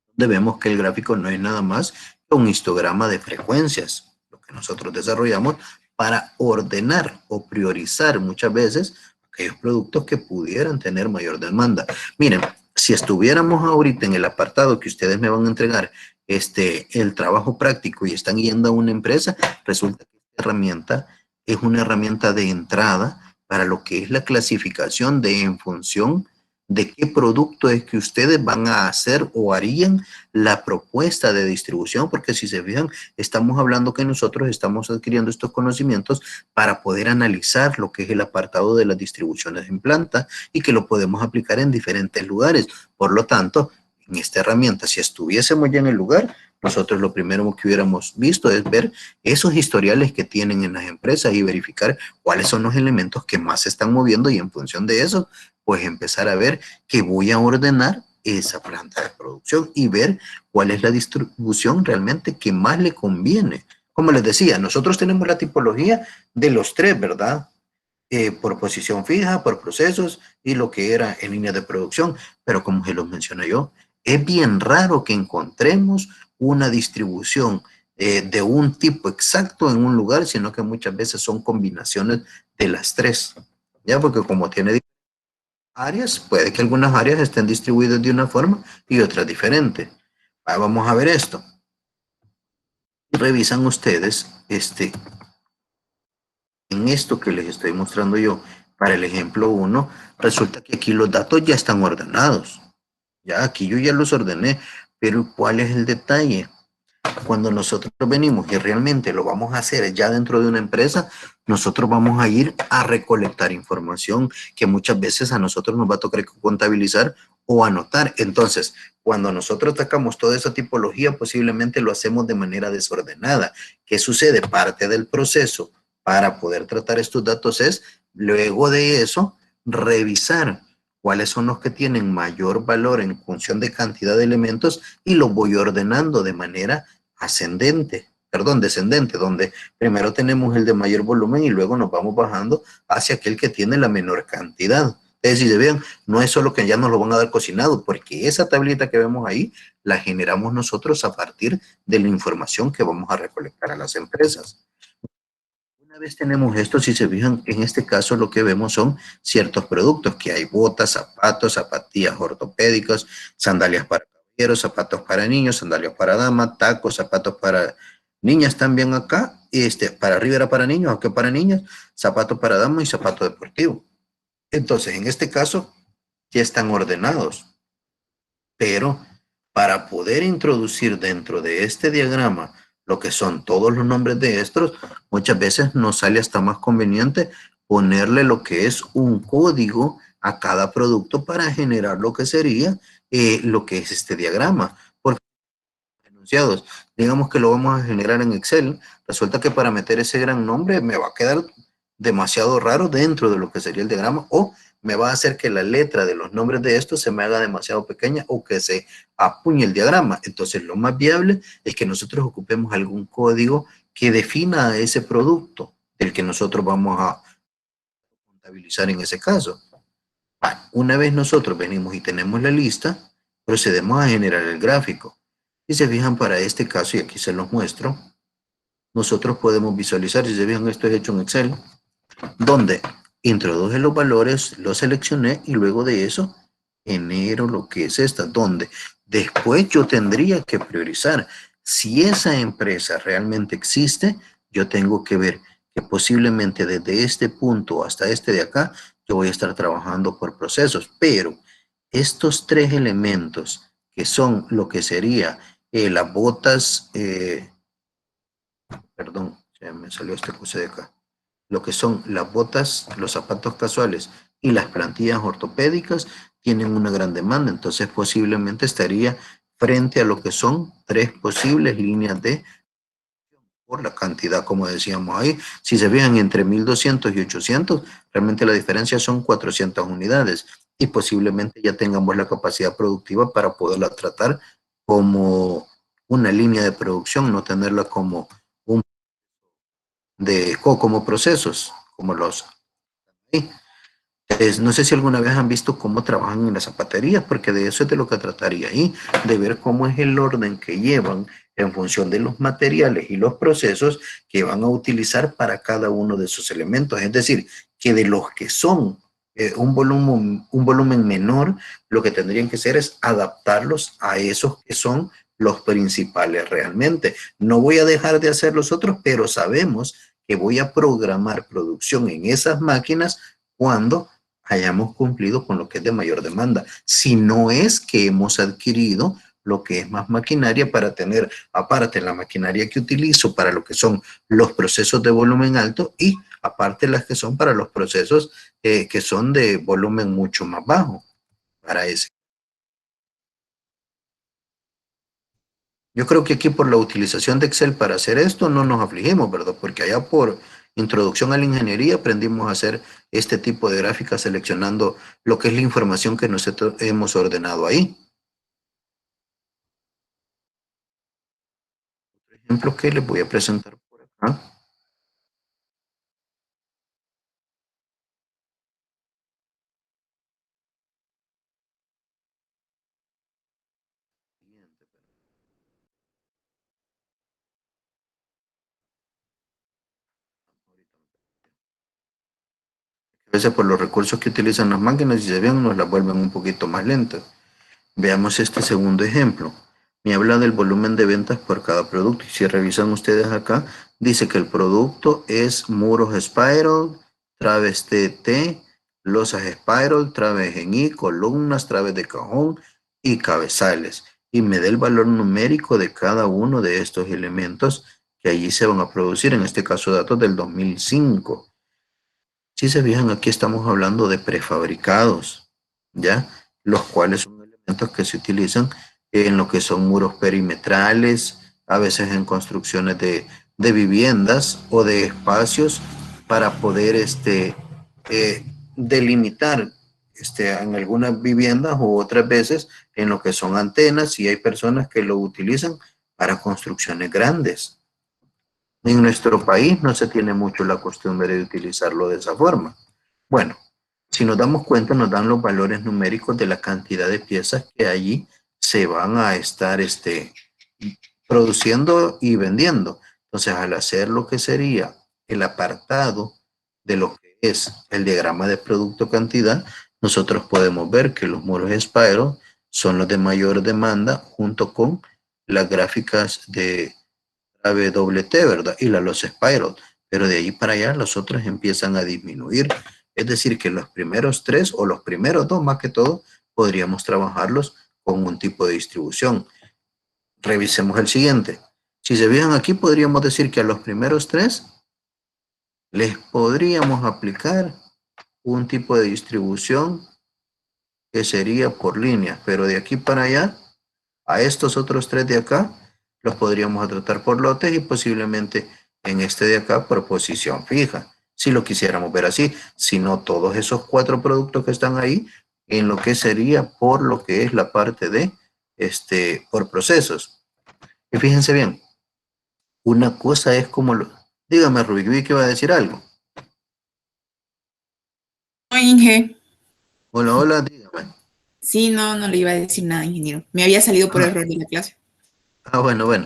Donde vemos que el gráfico no es nada más que un histograma de frecuencias, lo que nosotros desarrollamos para ordenar o priorizar muchas veces aquellos productos que pudieran tener mayor demanda. Miren, si estuviéramos ahorita en el apartado que ustedes me van a entregar el trabajo práctico y están yendo a una empresa, resulta que esta herramienta es una herramienta de entrada para lo que es la clasificación en función de qué producto es que ustedes van a hacer o harían la propuesta de distribución, porque si se fijan, estamos hablando que nosotros estamos adquiriendo estos conocimientos para poder analizar lo que es el apartado de las distribuciones en planta y que lo podemos aplicar en diferentes lugares. Por lo tanto, en esta herramienta, si estuviésemos ya en el lugar, nosotros lo primero que hubiéramos visto es ver esos historiales que tienen en las empresas y verificar cuáles son los elementos que más se están moviendo y en función de eso, pues empezar a ver que voy a ordenar esa planta de producción y ver cuál es la distribución realmente que más le conviene. Como les decía, nosotros tenemos la tipología de los tres, ¿verdad? Por posición fija, por procesos y lo que era en línea de producción. Pero como se los mencioné yo, es bien raro que encontremos una distribución de un tipo exacto en un lugar, sino que muchas veces son combinaciones de las tres. ¿Ya? Porque como tiene áreas, puede que algunas áreas estén distribuidas de una forma y otras diferente. Vamos a ver esto. Revisan ustedes en esto que les estoy mostrando yo para el ejemplo 1, resulta que aquí los datos ya están ordenados. Ya aquí yo ya los ordené, pero ¿cuál es el detalle? Cuando nosotros venimos y realmente lo vamos a hacer ya dentro de una empresa, nosotros vamos a ir a recolectar información que muchas veces a nosotros nos va a tocar contabilizar o anotar. Entonces, cuando nosotros sacamos toda esa tipología, posiblemente lo hacemos de manera desordenada. ¿Qué sucede? Parte del proceso para poder tratar estos datos es, luego de eso, revisar cuáles son los que tienen mayor valor en función de cantidad de elementos y los voy ordenando de manera descendente, donde primero tenemos el de mayor volumen y luego nos vamos bajando hacia aquel que tiene la menor cantidad. Entonces, si se vean, no es solo que ya nos lo van a dar cocinado, porque esa tablita que vemos ahí la generamos nosotros a partir de la información que vamos a recolectar a las empresas. Una vez tenemos esto, si se fijan, en este caso lo que vemos son ciertos productos, que hay botas, zapatos, zapatillas ortopédicas, sandalias para caballeros, zapatos para niños, sandalias para damas, tacos, zapatos para niñas también acá, para arriba era para niños, acá para niñas, zapatos para damas y zapato deportivo. Entonces, en este caso, ya están ordenados, pero para poder introducir dentro de este diagrama lo que son todos los nombres de estos, muchas veces nos sale hasta más conveniente ponerle lo que es un código a cada producto para generar lo que sería lo que es este diagrama. Porque enunciados, digamos que lo vamos a generar en Excel, resulta que para meter ese gran nombre me va a quedar demasiado raro dentro de lo que sería el diagrama o me va a hacer que la letra de los nombres de estos se me haga demasiado pequeña o que se apuñe el diagrama. Entonces, lo más viable es que nosotros ocupemos algún código que defina ese producto del que nosotros vamos a contabilizar en ese caso. Bueno, una vez nosotros venimos y tenemos la lista, procedemos a generar el gráfico. Si se fijan para este caso, y aquí se los muestro, nosotros podemos visualizar, si se fijan, esto es hecho en Excel, donde introduje los valores, los seleccioné y luego de eso genero lo que es esta, donde después yo tendría que priorizar. Si esa empresa realmente existe, yo tengo que ver que posiblemente desde este punto hasta este de acá, yo voy a estar trabajando por procesos, pero estos tres elementos que son lo que sería las botas, perdón, se me salió esta cosa de acá, lo que son las botas, los zapatos casuales y las plantillas ortopédicas tienen una gran demanda, entonces posiblemente estaría frente a lo que son tres posibles líneas de por la cantidad, como decíamos ahí. Si se fijan entre 1200 y 800, realmente la diferencia son 400 unidades y posiblemente ya tengamos la capacidad productiva para poderla tratar como una línea de producción, no tenerla como como procesos, como los... no sé si alguna vez han visto cómo trabajan en las zapaterías, porque de eso es de lo que trataría ahí, de ver cómo es el orden que llevan en función de los materiales y los procesos que van a utilizar para cada uno de sus elementos. Es decir, que de los que son un volumen menor, lo que tendrían que hacer es adaptarlos a esos que son los principales realmente. No voy a dejar de hacer los otros, pero sabemos que voy a programar producción en esas máquinas cuando hayamos cumplido con lo que es de mayor demanda. Si no es que hemos adquirido lo que es más maquinaria para tener, aparte la maquinaria que utilizo para lo que son los procesos de volumen alto y aparte las que son para los procesos que son de volumen mucho más bajo para ese. Yo creo que aquí por la utilización de Excel para hacer esto no nos afligimos, ¿verdad? Porque allá por introducción a la ingeniería aprendimos a hacer este tipo de gráficas seleccionando lo que es la información que nosotros hemos ordenado ahí. Por ejemplo, que les voy a presentar por acá. A veces por los recursos que utilizan las máquinas, si se ven, nos las vuelven un poquito más lentas. Veamos este segundo ejemplo. Me habla del volumen de ventas por cada producto. Y si revisan ustedes acá, dice que el producto es muros Spiral, traves TT, losas Spiral, traves en I, columnas, traves de cajón y cabezales. Y me da el valor numérico de cada uno de estos elementos que allí se van a producir. En este caso, datos del 2005. Si se fijan, aquí estamos hablando de prefabricados, ¿ya? Los cuales son elementos que se utilizan en lo que son muros perimetrales, a veces en construcciones de viviendas o de espacios para poder delimitar en algunas viviendas u otras veces en lo que son antenas y hay personas que lo utilizan para construcciones grandes. En nuestro país no se tiene mucho la costumbre de utilizarlo de esa forma. Bueno, si nos damos cuenta, nos dan los valores numéricos de la cantidad de piezas que allí se van a estar produciendo y vendiendo. Entonces, al hacer lo que sería el apartado de lo que es el diagrama de producto cantidad, nosotros podemos ver que los muros Spiral son los de mayor demanda junto con las gráficas de WT, ¿verdad? Y la losa Spiral. Pero de ahí para allá los otros empiezan a disminuir. Es decir, que los primeros tres o los primeros dos más que todo podríamos trabajarlos con un tipo de distribución. Revisemos el siguiente. Si se fijan aquí, podríamos decir que a los primeros tres les podríamos aplicar un tipo de distribución que sería por líneas, pero de aquí para allá, a estos otros tres de acá, los podríamos tratar por lotes y posiblemente en este de acá por posición fija, si lo quisiéramos ver así, si no todos esos cuatro productos que están ahí, en lo que sería por lo que es la parte de, por procesos. Y fíjense bien, Una cosa es como lo... Dígame, Rubik, vi que va a decir algo. No, Inge. Hola, hola, dígame. Sí, no, no le iba a decir nada, ingeniero. Me había salido por Ah, error de la clase. bueno, bueno.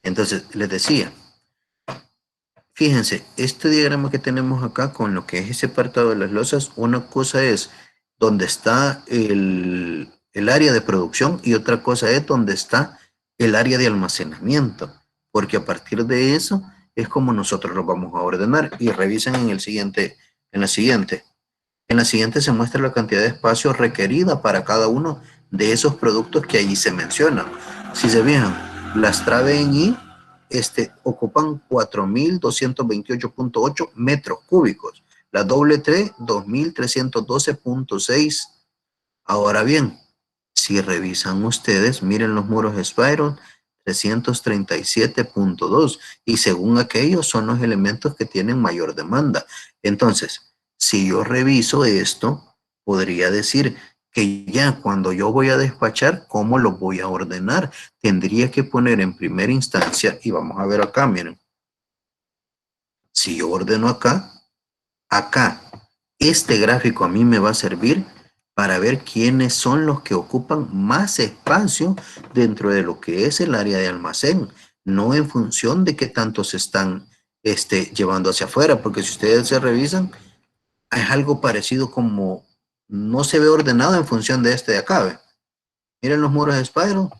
Entonces, les decía, fíjense, este diagrama que tenemos acá con lo que es ese apartado de las losas, una cosa es donde está el área de producción y otra cosa es donde está el área de almacenamiento, porque a partir de eso es como nosotros lo vamos a ordenar. Y revisen en el siguiente, en la siguiente. En la siguiente se muestra la cantidad de espacio requerida para cada uno de esos productos que allí se mencionan. Si se fijan, las traves en I ocupan 4.228.8 metros cúbicos. La doble T, 2.312.6. Ahora bien, si revisan ustedes, miren los muros Spiral, 337.2. Y según aquellos son los elementos que tienen mayor demanda. Entonces, si yo reviso esto, podría decir que ya cuando yo voy a despachar, ¿cómo lo voy a ordenar? Tendría que poner en primera instancia, y vamos a ver acá, miren. Si yo ordeno acá, este gráfico a mí me va a servir para ver quiénes son los que ocupan más espacio dentro de lo que es el área de almacén, no en función de qué tanto se están llevando hacia afuera, porque si ustedes se revisan, es algo parecido como no se ve ordenado en función de este de acá. ¿Ve? Miren los muros de Spiral,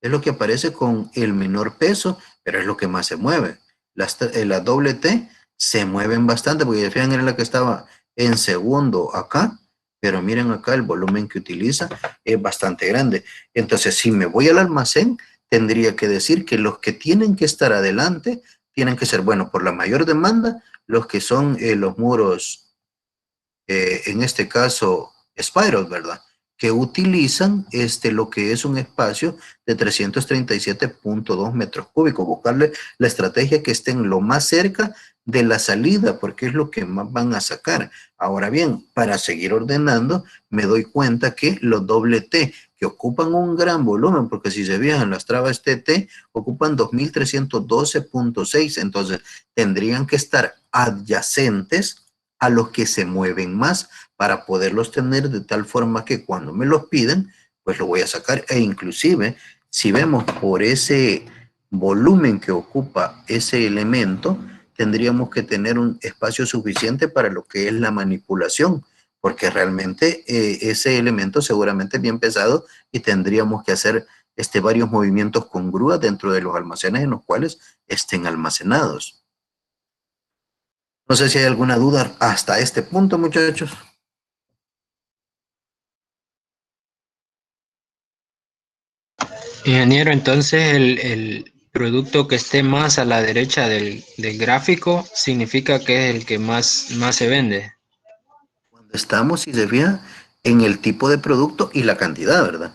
es lo que aparece con el menor peso, pero es lo que más se mueve. La doble T se mueven bastante, porque fíjense, era la que estaba en segundo acá, pero miren acá el volumen que utiliza es bastante grande. Entonces, si me voy al almacén, tendría que decir que los que tienen que estar adelante tienen que ser, bueno, por la mayor demanda, los que son los muros en este caso Spiral, ¿verdad? Que utilizan lo que es un espacio de 337.2 metros cúbicos. Buscarle la estrategia que estén lo más cerca de la salida, porque es lo que más van a sacar. Ahora bien, para seguir ordenando, me doy cuenta que los doble T, que ocupan un gran volumen, porque si se fijan, las trabas TT ocupan 2.312.6, entonces tendrían que estar adyacentes a los que se mueven más para poderlos tener de tal forma que cuando me los piden, pues lo voy a sacar. E inclusive, si vemos por ese volumen que ocupa ese elemento, tendríamos que tener un espacio suficiente para lo que es la manipulación, porque realmente ese elemento seguramente es bien pesado y tendríamos que hacer varios movimientos con grúas dentro de los almacenes en los cuales estén almacenados. No sé si hay alguna duda hasta este punto, muchachos. Ingeniero, entonces el producto que esté más a la derecha del gráfico significa que es el que más se vende. Cuando estamos, si se fija, en el tipo de producto y la cantidad, ¿verdad?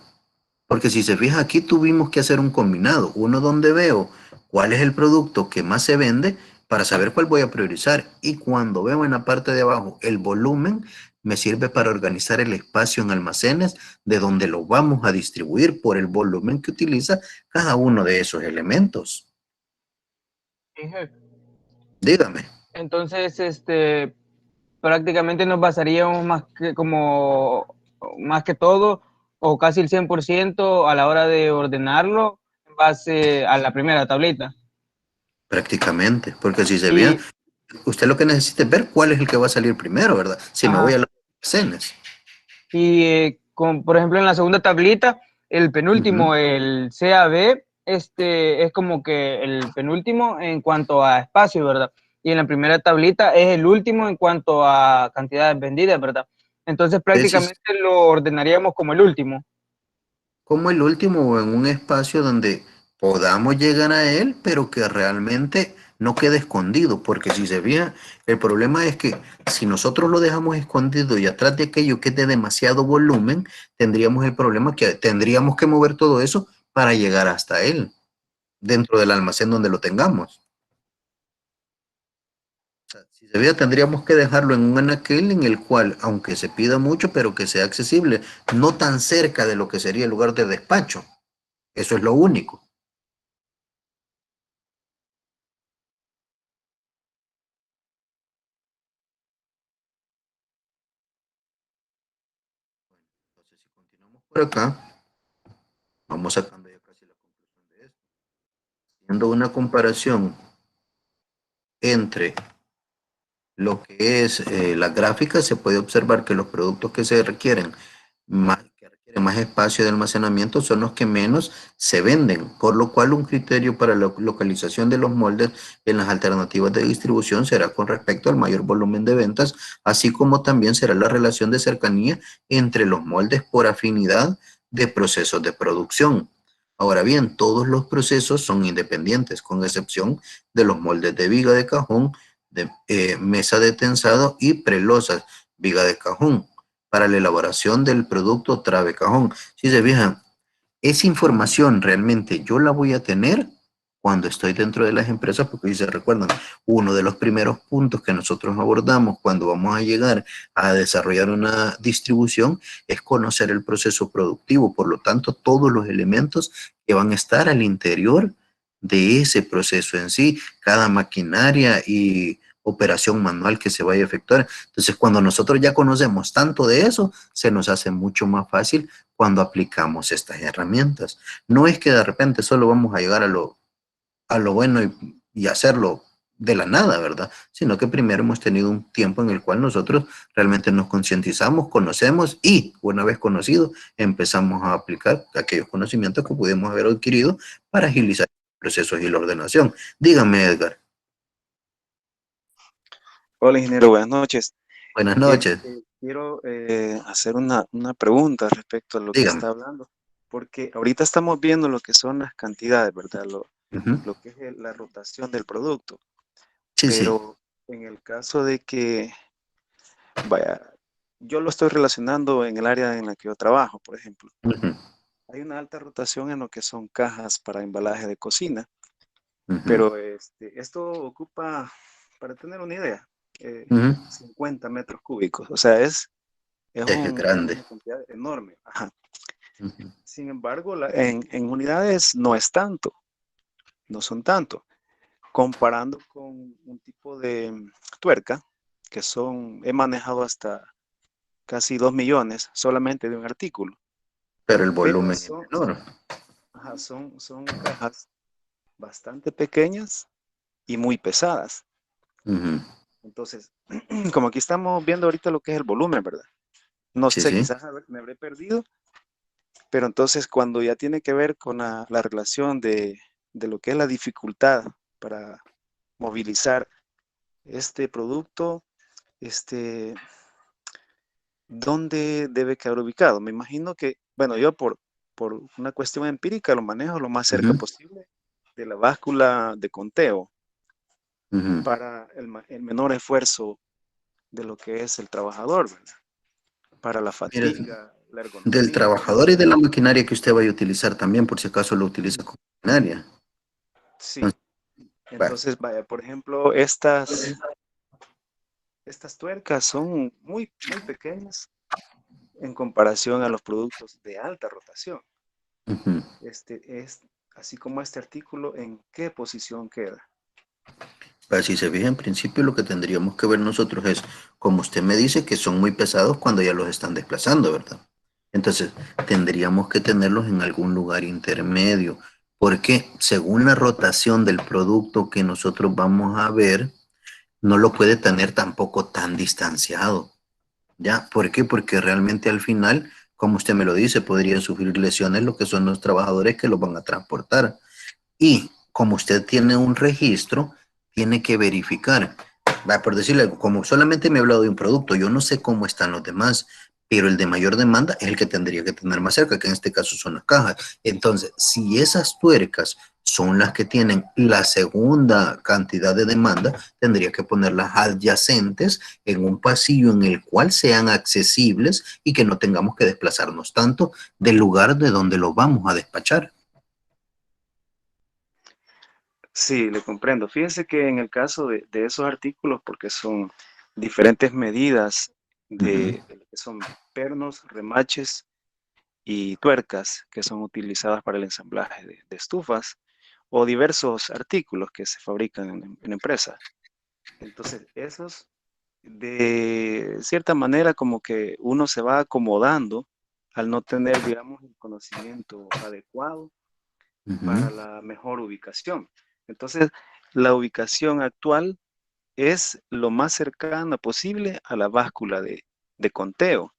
Porque si se fija, aquí tuvimos que hacer un combinado. Uno donde veo cuál es el producto que más se vende para saber cuál voy a priorizar. Y cuando veo en la parte de abajo el volumen, me sirve para organizar el espacio en almacenes de donde lo vamos a distribuir por el volumen que utiliza cada uno de esos elementos. Dígame. Entonces, prácticamente nos basaríamos más que todo, o casi el 100% a la hora de ordenarlo en base a la primera tablita. Prácticamente, porque si se vean, usted lo que necesita es ver cuál es el que va a salir primero, ¿verdad? Si me voy a las almacenes. Y por ejemplo, en la segunda tablita, el penúltimo, el CAB, es como que el penúltimo en cuanto a espacio, ¿verdad? Y en la primera tablita es el último en cuanto a cantidades vendidas, ¿verdad? Entonces prácticamente lo ordenaríamos como el último. Como el último o en un espacio donde podamos llegar a él, pero que realmente no quede escondido, porque si se fija, el problema es que si nosotros lo dejamos escondido y atrás de aquello que es de demasiado volumen, tendríamos el problema que tendríamos que mover todo eso para llegar hasta él, dentro del almacén donde lo tengamos. Si se veía, tendríamos que dejarlo en un anaquel en el cual, aunque se pida mucho, pero que sea accesible, no tan cerca de lo que sería el lugar de despacho. Eso es lo único. Por acá, vamos sacando ya casi la conclusión de esto. Haciendo una comparación entre lo que es la gráfica, se puede observar que los productos que requieren más espacio de almacenamiento son los que menos se venden, por lo cual un criterio para la localización de los moldes en las alternativas de distribución será con respecto al mayor volumen de ventas, así como también será la relación de cercanía entre los moldes por afinidad de procesos de producción. Ahora bien, todos los procesos son independientes, con excepción de los moldes de viga de cajón, de mesa de tensado y prelosas, viga de cajón, para la elaboración del producto trabe cajón. Si se fijan, esa información realmente yo la voy a tener cuando estoy dentro de las empresas, porque si se recuerdan, uno de los primeros puntos que nosotros abordamos cuando vamos a llegar a desarrollar una distribución es conocer el proceso productivo, por lo tanto, todos los elementos que van a estar al interior de ese proceso en sí, cada maquinaria y operación manual que se vaya a efectuar. Entonces, cuando nosotros ya conocemos tanto de eso, se nos hace mucho más fácil cuando aplicamos estas herramientas. No es que de repente solo vamos a llegar a lo bueno y hacerlo de la nada, ¿verdad? Sino que primero hemos tenido un tiempo en el cual nosotros realmente nos concientizamos, conocemos y una vez conocido empezamos a aplicar aquellos conocimientos que pudimos haber adquirido para agilizar los procesos y la ordenación. Dígame, Edgar. Hola, ingeniero, buenas noches. Buenas noches. Quiero hacer una pregunta respecto a lo que Dígame. está hablando, porque ahorita estamos viendo lo que son las cantidades, ¿verdad? Lo que es la rotación del producto. Sí, pero en el caso de que, vaya, yo lo estoy relacionando en el área en la que yo trabajo, por ejemplo. Hay una alta rotación en lo que son cajas para embalaje de cocina, pero esto ocupa, para tener una idea, 50 metros cúbicos, o sea, es grande. una cantidad enorme. Ajá. Sin embargo, en unidades no es tanto, no son tanto, comparando con un tipo de tuerca que he manejado hasta casi 2 millones solamente de un artículo. Pero el volumen es menor. Ajá, son cajas bastante pequeñas y muy pesadas. Entonces, como aquí estamos viendo ahorita lo que es el volumen, ¿verdad? No sé, quizás me habré perdido, pero entonces cuando ya tiene que ver con la relación de lo que es la dificultad para movilizar este producto, ¿dónde debe quedar ubicado? Me imagino que, bueno, yo por una cuestión empírica lo manejo lo más cerca posible de la báscula de conteo para el menor esfuerzo de lo que es el trabajador, ¿verdad? Para la fatiga, la ergonomía. Del trabajador y de la maquinaria que usted vaya a utilizar también, por si acaso lo utiliza como maquinaria. Sí. Entonces, vaya, por ejemplo, estas tuercas son muy, muy pequeñas en comparación a los productos de alta rotación. Es así como este artículo, ¿en qué posición queda? Pues si se fija, en principio lo que tendríamos que ver nosotros es, como usted me dice, que son muy pesados cuando ya los están desplazando, ¿verdad? Entonces, tendríamos que tenerlos en algún lugar intermedio, porque según la rotación del producto que nosotros vamos a ver, no lo puede tener tampoco tan distanciado. ¿Ya? ¿Por qué? Porque realmente al final, como usted me lo dice, podrían sufrir lesiones lo que son los trabajadores que los van a transportar. Y como usted tiene un registro, tiene que verificar. Va, por decirle algo, como solamente me he hablado de un producto, yo no sé cómo están los demás, pero el de mayor demanda es el que tendría que tener más cerca, que en este caso son las cajas. Entonces, si esas tuercas son las que tienen la segunda cantidad de demanda, tendría que ponerlas adyacentes en un pasillo en el cual sean accesibles y que no tengamos que desplazarnos tanto del lugar de donde lo vamos a despachar. Sí, le comprendo. Fíjense que en el caso de esos artículos, porque son diferentes medidas de lo que son pernos, remaches y tuercas que son utilizadas para el ensamblaje de estufas o diversos artículos que se fabrican en empresas. Entonces, esos de cierta manera como que uno se va acomodando al no tener, digamos, el conocimiento adecuado para la mejor ubicación. Entonces, la ubicación actual es lo más cercana posible a la báscula de conteo,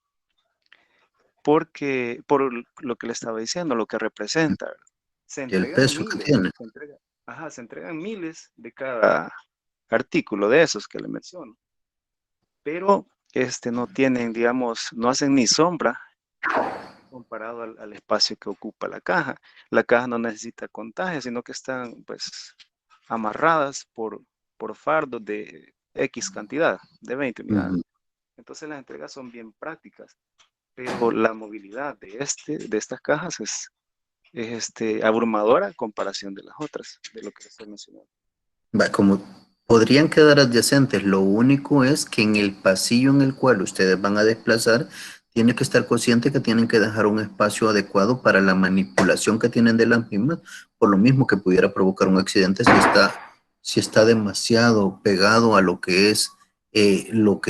porque por lo que le estaba diciendo, lo que representa, se Y el entregan peso que miles, tiene. se entregan miles de cada artículo de esos que le menciono, pero no tienen, digamos, no hacen ni sombra comparado al espacio que ocupa la caja. La caja no necesita contaje, sino que están pues amarradas por fardos de X cantidad, de 20 unidades. Entonces las entregas son bien prácticas, pero la movilidad de estas cajas es abrumadora en comparación de las otras, de lo que les estoy mencionando. Va, como podrían quedar adyacentes, lo único es que en el pasillo en el cual ustedes van a desplazar, tiene que estar consciente que tienen que dejar un espacio adecuado para la manipulación que tienen de las mismas, por lo mismo que pudiera provocar un accidente si está demasiado pegado a lo que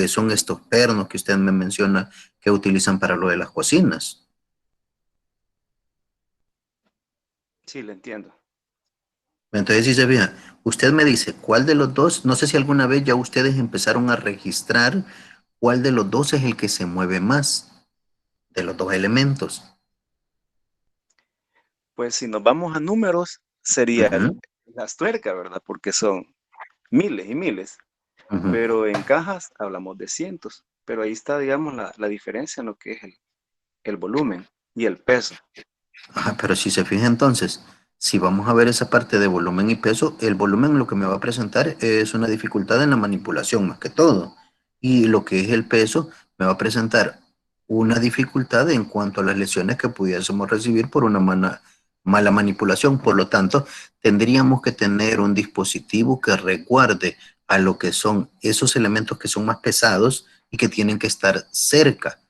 son estos pernos que usted me menciona que utilizan para lo de las cocinas. Sí, le entiendo. Entonces, si se fija, usted me dice cuál de los dos, no sé si alguna vez ya ustedes empezaron a registrar cuál de los dos es el que se mueve más, de los dos elementos. Pues si nos vamos a números, sería las tuercas, ¿verdad? Porque son miles y miles. Pero en cajas hablamos de cientos. Pero ahí está, digamos, la diferencia en lo que es el volumen y el peso. Ajá, pero si se fija entonces, si vamos a ver esa parte de volumen y peso, el volumen lo que me va a presentar es una dificultad en la manipulación más que todo. Y lo que es el peso me va a presentar una dificultad en cuanto a las lesiones que pudiésemos recibir por una mala manipulación. Por lo tanto, tendríamos que tener un dispositivo que resguarde a lo que son esos elementos que son más pesados y que tienen que estar cerca.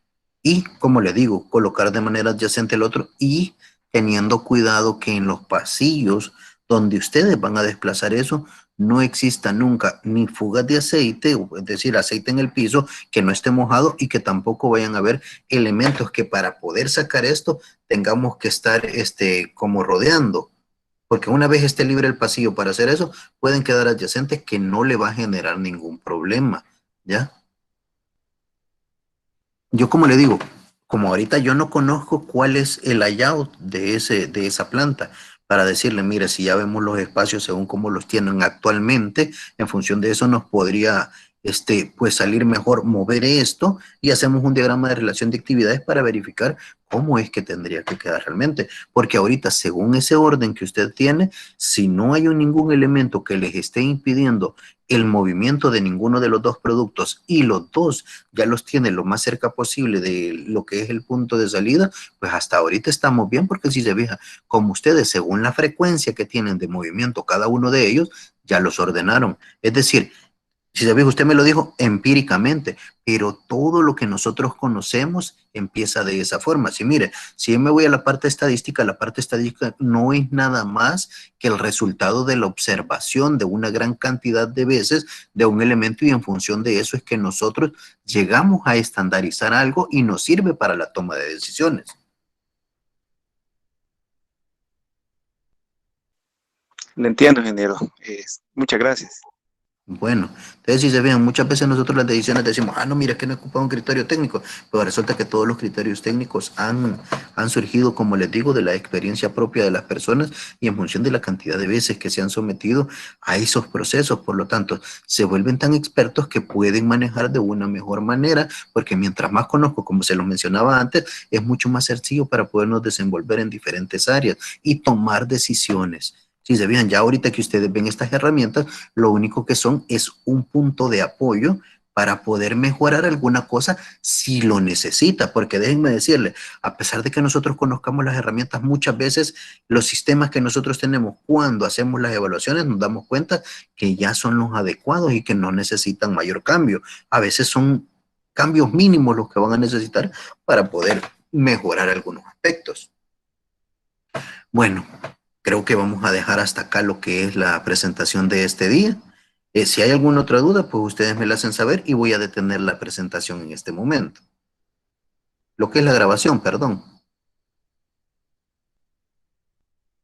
Y, como le digo, colocar de manera adyacente el otro y teniendo cuidado que en los pasillos donde ustedes van a desplazar eso, no exista nunca ni fugas de aceite, es decir, aceite en el piso, que no esté mojado y que tampoco vayan a haber elementos que para poder sacar esto tengamos que estar como rodeando. Porque una vez esté libre el pasillo para hacer eso, pueden quedar adyacentes que no le va a generar ningún problema, ¿ya? Yo como le digo, como ahorita yo no conozco cuál es el layout de esa planta, para decirle, mire, si ya vemos los espacios según cómo los tienen actualmente, en función de eso nos podría pues salir mejor mover esto y hacemos un diagrama de relación de actividades para verificar cómo es que tendría que quedar realmente. Porque ahorita, según ese orden que usted tiene, si no hay ningún elemento que les esté impidiendo el movimiento de ninguno de los dos productos y los dos ya los tiene lo más cerca posible de lo que es el punto de salida, pues hasta ahorita estamos bien, porque si se fija, como ustedes, según la frecuencia que tienen de movimiento cada uno de ellos, ya los ordenaron. Es decir, si se fija, usted me lo dijo empíricamente, pero todo lo que nosotros conocemos empieza de esa forma. Si mire, si yo me voy a la parte estadística no es nada más que el resultado de la observación de una gran cantidad de veces de un elemento, y en función de eso es que nosotros llegamos a estandarizar algo y nos sirve para la toma de decisiones. Le entiendo, ingeniero. Muchas gracias. Bueno, entonces si se vean, muchas veces nosotros las decisiones decimos, no, mira, es que no he ocupado un criterio técnico, pero resulta que todos los criterios técnicos han surgido, como les digo, de la experiencia propia de las personas y en función de la cantidad de veces que se han sometido a esos procesos. Por lo tanto, se vuelven tan expertos que pueden manejar de una mejor manera, porque mientras más conozco, como se lo mencionaba antes, es mucho más sencillo para podernos desenvolver en diferentes áreas y tomar decisiones. Si se fijan, ya ahorita que ustedes ven estas herramientas, lo único que son es un punto de apoyo para poder mejorar alguna cosa si lo necesita, porque déjenme decirle, a pesar de que nosotros conozcamos las herramientas, muchas veces los sistemas que nosotros tenemos cuando hacemos las evaluaciones nos damos cuenta que ya son los adecuados y que no necesitan mayor cambio. A veces son cambios mínimos los que van a necesitar para poder mejorar algunos aspectos. Bueno, creo que vamos a dejar hasta acá lo que es la presentación de este día. Si hay alguna otra duda, pues ustedes me la hacen saber y voy a detener la presentación en este momento. Lo que es la grabación, perdón.